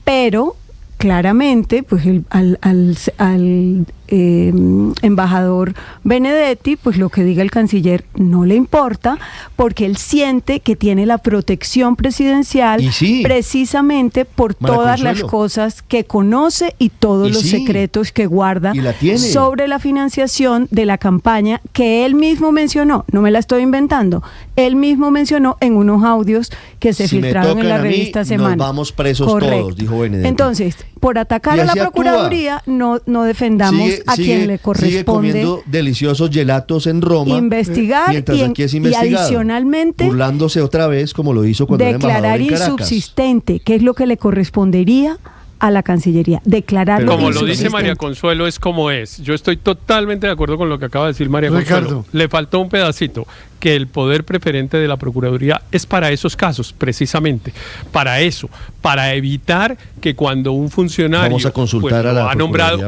Pero claramente, pues al embajador Benedetti, pues lo que diga el canciller no le importa, porque él siente que tiene la protección presidencial precisamente por todas las cosas que conoce y todos los secretos que guarda sobre la financiación de la campaña, que él mismo mencionó, no me la estoy inventando, él mismo mencionó en unos audios que se filtraron en la revista Semana. Nos vamos presos todos, dijo Benedetti. Entonces, por atacar a la Procuraduría, no defendamos a quien le corresponde. Sigue comiendo deliciosos gelatos en Roma. Investigar mientras aquí es investigado, y adicionalmente burlándose otra vez, como lo hizo cuando era embajador en Caracas. Declarar insubsistente, que es lo que le correspondería a la Cancillería, declararlo. Como lo dice María Consuelo, es como es. Yo estoy totalmente de acuerdo con lo que acaba de decir María Consuelo. Le faltó un pedacito, que el poder preferente de la Procuraduría es para esos casos, precisamente, para eso, para evitar que cuando un funcionario Vamos a consultar pues, a la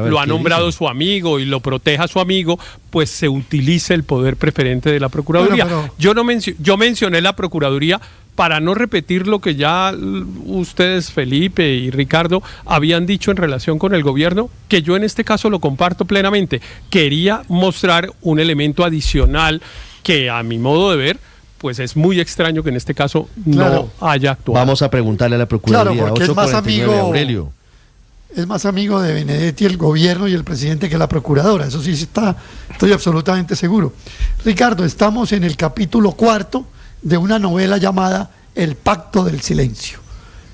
lo ha nombrado su amigo y lo proteja su amigo, pues se utilice el poder preferente de la Procuraduría. Yo mencioné la Procuraduría para no repetir lo que ya ustedes, Felipe y Ricardo, habían dicho en relación con el gobierno, que yo en este caso lo comparto plenamente. Quería mostrar un elemento adicional que, a mi modo de ver, pues es muy extraño que en este caso no haya actuado. Vamos a preguntarle a la Procuraduría. Claro, porque es más amigo, Aurelio. Es más amigo de Benedetti el gobierno y el presidente que la procuradora, eso sí estoy absolutamente seguro. Ricardo, estamos en el capítulo 4 de una novela llamada El Pacto del Silencio.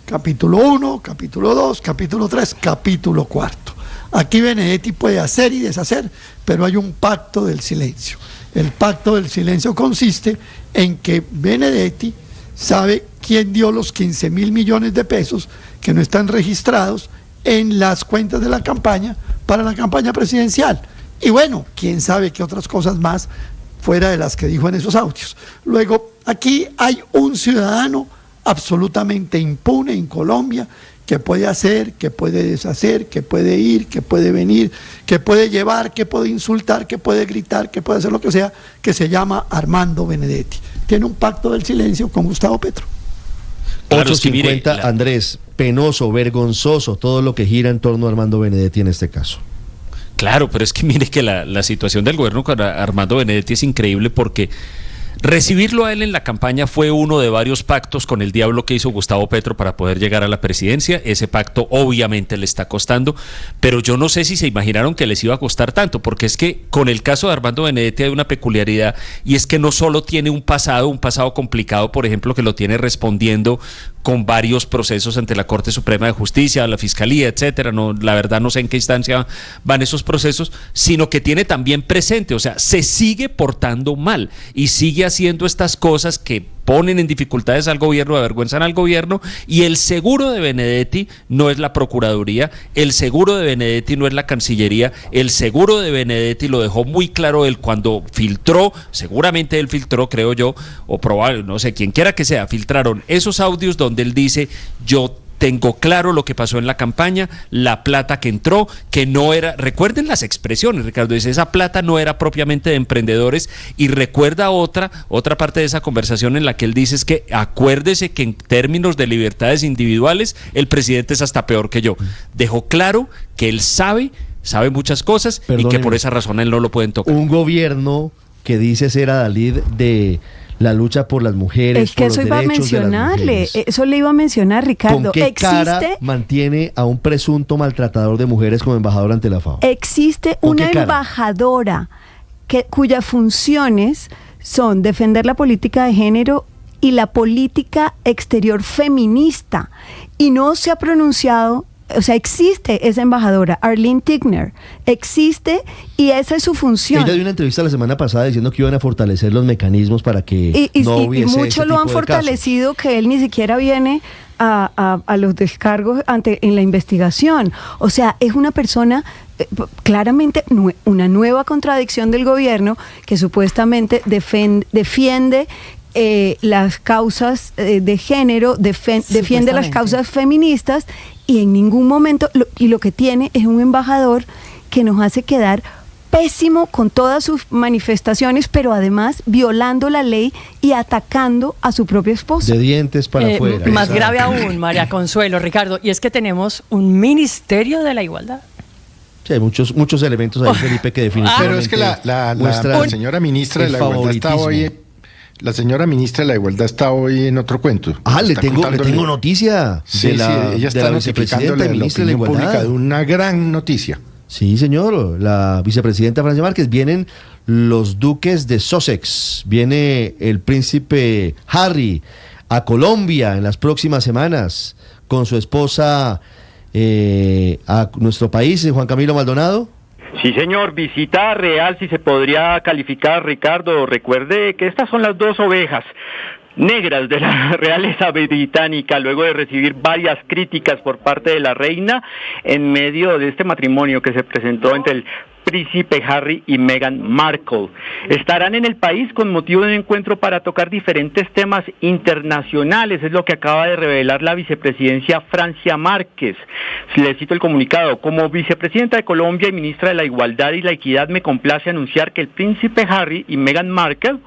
Capítulo 1, capítulo 2, capítulo 3, capítulo 4. Aquí Benedetti puede hacer y deshacer, pero hay un pacto del silencio. El pacto del silencio consiste en que Benedetti sabe quién dio los 15.000 millones de pesos que no están registrados en las cuentas de la campaña para la campaña presidencial. Y bueno, quién sabe qué otras cosas más fuera de las que dijo en esos audios. Luego, aquí hay un ciudadano absolutamente impune en Colombia que puede hacer, que puede deshacer, que puede ir, que puede venir, que puede llevar, que puede insultar, que puede gritar, que puede hacer lo que sea, que se llama Armando Benedetti. Tiene un pacto del silencio con Gustavo Petro. Claro, 8:50, Andrés, penoso, vergonzoso todo lo que gira en torno a Armando Benedetti en este caso. Claro, pero es que mire que la situación del gobierno con Armando Benedetti es increíble porque recibirlo a él en la campaña fue uno de varios pactos con el diablo que hizo Gustavo Petro para poder llegar a la presidencia. Ese pacto obviamente le está costando, pero yo no sé si se imaginaron que les iba a costar tanto, porque es que con el caso de Armando Benedetti hay una peculiaridad, y es que no solo tiene un pasado complicado, por ejemplo, que lo tiene respondiendo con varios procesos ante la Corte Suprema de Justicia, la Fiscalía, etcétera. No, la verdad no sé en qué instancia van esos procesos, sino que tiene también presente, o sea, se sigue portando mal y sigue haciendo estas cosas que ponen en dificultades al gobierno, avergüenzan al gobierno, y el seguro de Benedetti no es la Procuraduría, el seguro de Benedetti no es la Cancillería, el seguro de Benedetti lo dejó muy claro él cuando filtró, seguramente él filtró, creo yo, o probable, no sé, quien quiera que sea, filtraron esos audios donde él dice: yo tengo claro lo que pasó en la campaña, la plata que entró, que no era, recuerden las expresiones, Ricardo, dice, esa plata no era propiamente de emprendedores, y recuerda otra parte de esa conversación en la que él dice es que acuérdese que en términos de libertades individuales, el presidente es hasta peor que yo. Dejó claro que él sabe muchas cosas. Perdóneme, y que por esa razón él no lo pueden tocar. Un gobierno que dice ser adalid de la lucha por las mujeres, es que por eso los iba a mencionarle, eso le iba a mencionar, Ricardo. ¿Con qué cara mantiene a un presunto maltratador de mujeres como embajador ante la FAO? Existe una embajadora cuyas funciones son defender la política de género y la política exterior feminista, y no se ha pronunciado. O sea, existe esa embajadora, Arlene Tigner, existe, y esa es su función. Ella dio una entrevista la semana pasada diciendo que iban a fortalecer los mecanismos para que no hubiese ese mucho lo han fortalecido, que él ni siquiera viene a los descargos en la investigación. O sea, es una persona claramente una nueva contradicción del gobierno que supuestamente defiende las causas de género, defiende las causas feministas, y en ningún momento, lo que tiene es un embajador que nos hace quedar pésimo con todas sus manifestaciones, pero además violando la ley y atacando a su propia esposa. De dientes para afuera. Más grave aún, María Consuelo, Ricardo, y es que tenemos un Ministerio de la Igualdad. Sí, hay muchos elementos ahí, Felipe, que definitivamente. Pero es que la señora ministra de la Igualdad está hoy. La señora ministra de la Igualdad está hoy en otro cuento. Le tengo noticia. Sí, ella está notificando la opinión pública de una gran noticia. Sí, señor. La vicepresidenta Francia Márquez. Vienen los duques de Sussex. Viene el príncipe Harry a Colombia en las próximas semanas con su esposa a nuestro país, Juan Camilo Maldonado. Sí, señor, visita real, si se podría calificar, Ricardo. Recuerde que estas son las dos ovejas negras de la realeza británica, luego de recibir varias críticas por parte de la reina en medio de este matrimonio que se presentó entre el príncipe Harry y Meghan Markle. Estarán en el país con motivo de un encuentro para tocar diferentes temas internacionales, es lo que acaba de revelar la vicepresidencia Francia Márquez. Le cito el comunicado: como vicepresidenta de Colombia y ministra de la Igualdad y la Equidad, me complace anunciar que el príncipe Harry y Meghan Markle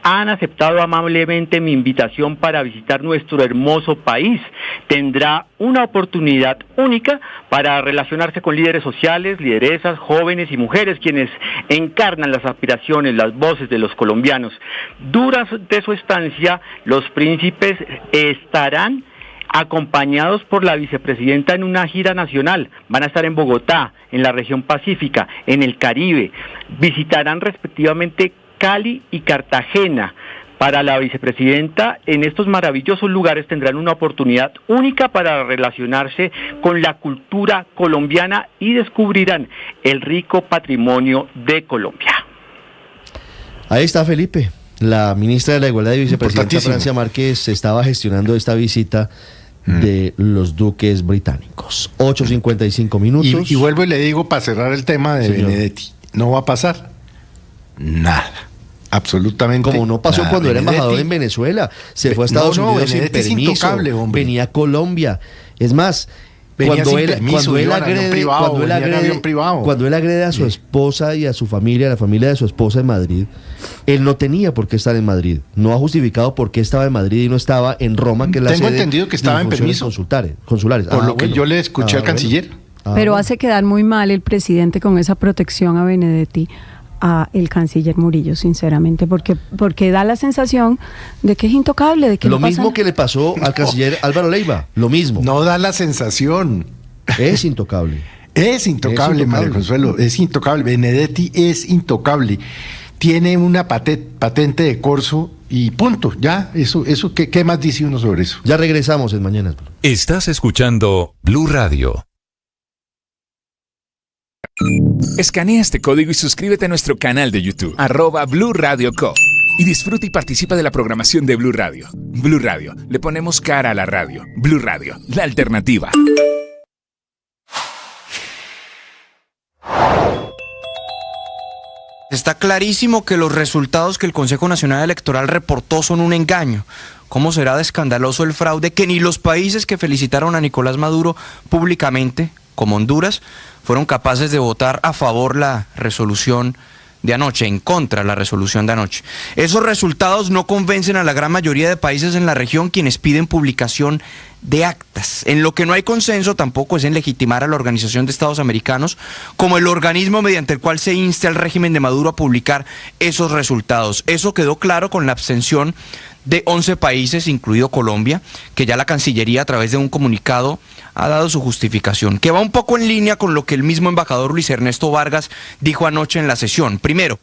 han aceptado amablemente mi invitación para visitar nuestro hermoso país. Tendrá una oportunidad única para relacionarse con líderes sociales, lideresas, jóvenes y mujeres, quienes encarnan las aspiraciones, las voces de los colombianos. Durante su estancia, los príncipes estarán acompañados por la vicepresidenta en una gira nacional. Van a estar en Bogotá, en la región pacífica, en el Caribe. Visitarán respectivamente Cali y Cartagena. Para la vicepresidenta, en estos maravillosos lugares tendrán una oportunidad única para relacionarse con la cultura colombiana y descubrirán el rico patrimonio de Colombia. Ahí está, Felipe. La ministra de la Igualdad y vicepresidenta Francia Márquez estaba gestionando esta visita de los duques británicos. 8:55 minutos. Y vuelvo y le digo, para cerrar el tema de Benedetti, no va a pasar nada. Absolutamente. Como no pasó cuando era embajador en Venezuela. Se fue a Estados Unidos sin permiso. Es intocable, hombre. Venía a Colombia. Es más, cuando él agrede a su esposa y a su familia, a la familia de su esposa en Madrid, él no tenía por qué estar en Madrid. No ha justificado por qué estaba en Madrid y no estaba en Roma, que es la sede. Tengo entendido que estaba en permiso consulares. Por lo que yo le escuché al canciller. Pero hace quedar muy mal el presidente con esa protección a Benedetti, a el canciller Murillo, sinceramente, porque da la sensación de que es intocable, de que lo mismo que le pasó al canciller Álvaro Leiva, lo mismo. No da la sensación. Es intocable. Es intocable, María Consuelo, es intocable. Benedetti es intocable. Tiene una patente de corso y punto. Ya, eso ¿qué más dice uno sobre eso? Ya regresamos en Mañanas Blue. Estás escuchando Blue Radio. Escanea este código y suscríbete a nuestro canal de YouTube, @Blue Radio Co. Y disfruta y participa de la programación de Blue Radio. Blue Radio, le ponemos cara a la radio. Blue Radio, la alternativa. Está clarísimo que los resultados que el Consejo Nacional Electoral reportó son un engaño. ¿Cómo será de escandaloso el fraude que ni los países que felicitaron a Nicolás Maduro públicamente, como Honduras, fueron capaces de votar a favor la resolución de anoche, en contra de la resolución de anoche? Esos resultados no convencen a la gran mayoría de países en la región, quienes piden publicación de actas. En lo que no hay consenso tampoco es en legitimar a la Organización de Estados Americanos como el organismo mediante el cual se inste al régimen de Maduro a publicar esos resultados. Eso quedó claro con la abstención de 11 países, incluido Colombia, que ya la Cancillería a través de un comunicado ha dado su justificación, que va un poco en línea con lo que el mismo embajador Luis Ernesto Vargas dijo anoche en la sesión. Primero,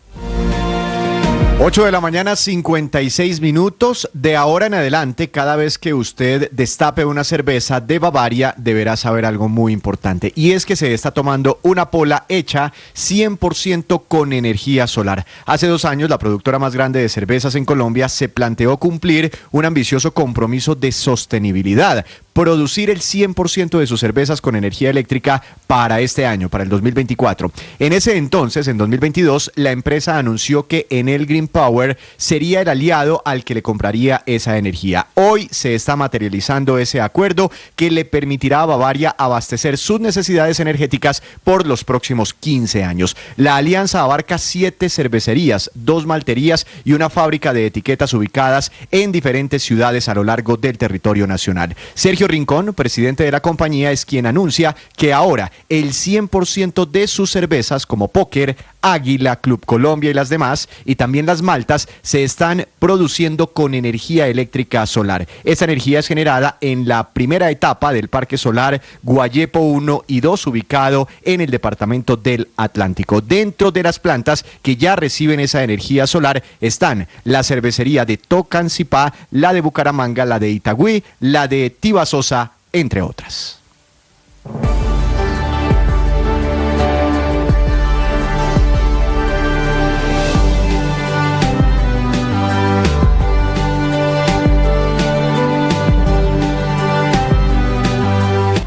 8 de la mañana, 56 minutos. De ahora en adelante, cada vez que usted destape una cerveza de Bavaria, deberá saber algo muy importante. Y es que se está tomando una pola hecha 100% con energía solar. Hace 2 años, la productora más grande de cervezas en Colombia se planteó cumplir un ambicioso compromiso de sostenibilidad. Producir el 100% de sus cervezas con energía eléctrica para este año, para el 2024. En ese entonces, en 2022, la empresa anunció que Enel Green Power sería el aliado al que le compraría esa energía. Hoy se está materializando ese acuerdo que le permitirá a Bavaria abastecer sus necesidades energéticas por los próximos 15 años. La alianza abarca 7 cervecerías, 2 malterías y una fábrica de etiquetas ubicadas en diferentes ciudades a lo largo del territorio nacional. Sergio Rincón, presidente de la compañía, es quien anuncia que ahora el 100% de sus cervezas como Póker, Águila, Club Colombia y las demás, y también las maltas, se están produciendo con energía eléctrica solar. Esa energía es generada en la primera etapa del Parque Solar Guayepo 1 y 2, ubicado en el departamento del Atlántico. Dentro de las plantas que ya reciben esa energía solar están la cervecería de Tocancipá, la de Bucaramanga, la de Itagüí, la de Tibasosa, entre otras.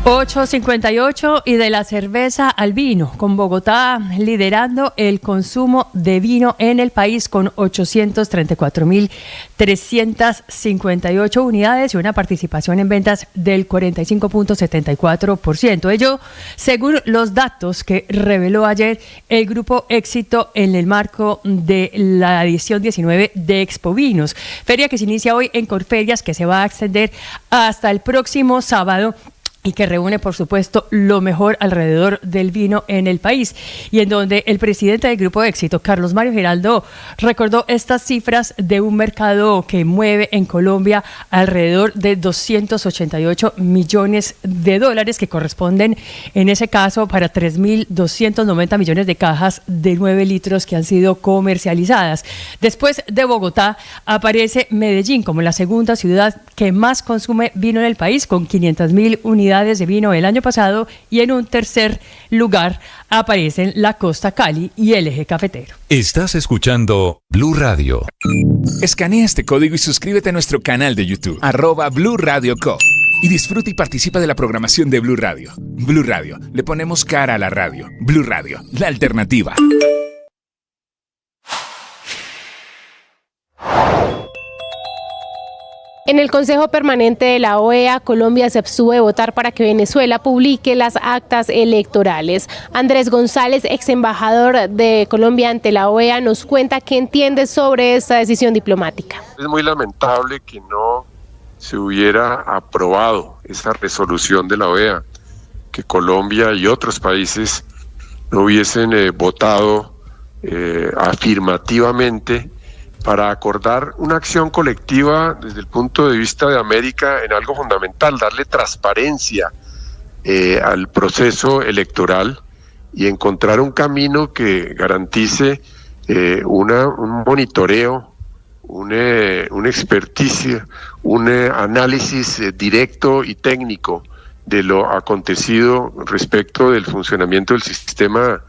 $8.58 y de la cerveza al vino, con Bogotá liderando el consumo de vino en el país con 834.358 unidades y una participación en ventas del 45.74%. Ello según los datos que reveló ayer el Grupo Éxito en el marco de la edición 19 de Expo Vinos, feria que se inicia hoy en Corferias, que se va a extender hasta el próximo sábado y que reúne, por supuesto, lo mejor alrededor del vino en el país, y en donde el presidente del Grupo de Éxito, Carlos Mario Giraldo, recordó estas cifras de un mercado que mueve en Colombia alrededor de 288 millones de dólares, que corresponden, en ese caso, para 3.290 millones de cajas de 9 litros que han sido comercializadas. Después de Bogotá, aparece Medellín como la segunda ciudad que más consume vino en el país, con 500.000 unidades de vino el año pasado, y en un tercer lugar aparecen la Costa Cali y el Eje Cafetero. Estás escuchando Blue Radio. Escanea este código y suscríbete a nuestro canal de YouTube, @Blue Radio Co. Y disfruta y participa de la programación de Blue Radio. Blue Radio, le ponemos cara a la radio. Blue Radio, la alternativa. En el Consejo Permanente de la OEA, Colombia se abstuvo de votar para que Venezuela publique las actas electorales. Andrés González, ex embajador de Colombia ante la OEA, nos cuenta qué entiende sobre esta decisión diplomática. Es muy lamentable que no se hubiera aprobado esa resolución de la OEA, que Colombia y otros países no hubiesen votado afirmativamente para acordar una acción colectiva desde el punto de vista de América en algo fundamental, darle transparencia al proceso electoral y encontrar un camino que garantice un monitoreo, una experticia, un análisis directo y técnico de lo acontecido respecto del funcionamiento del sistema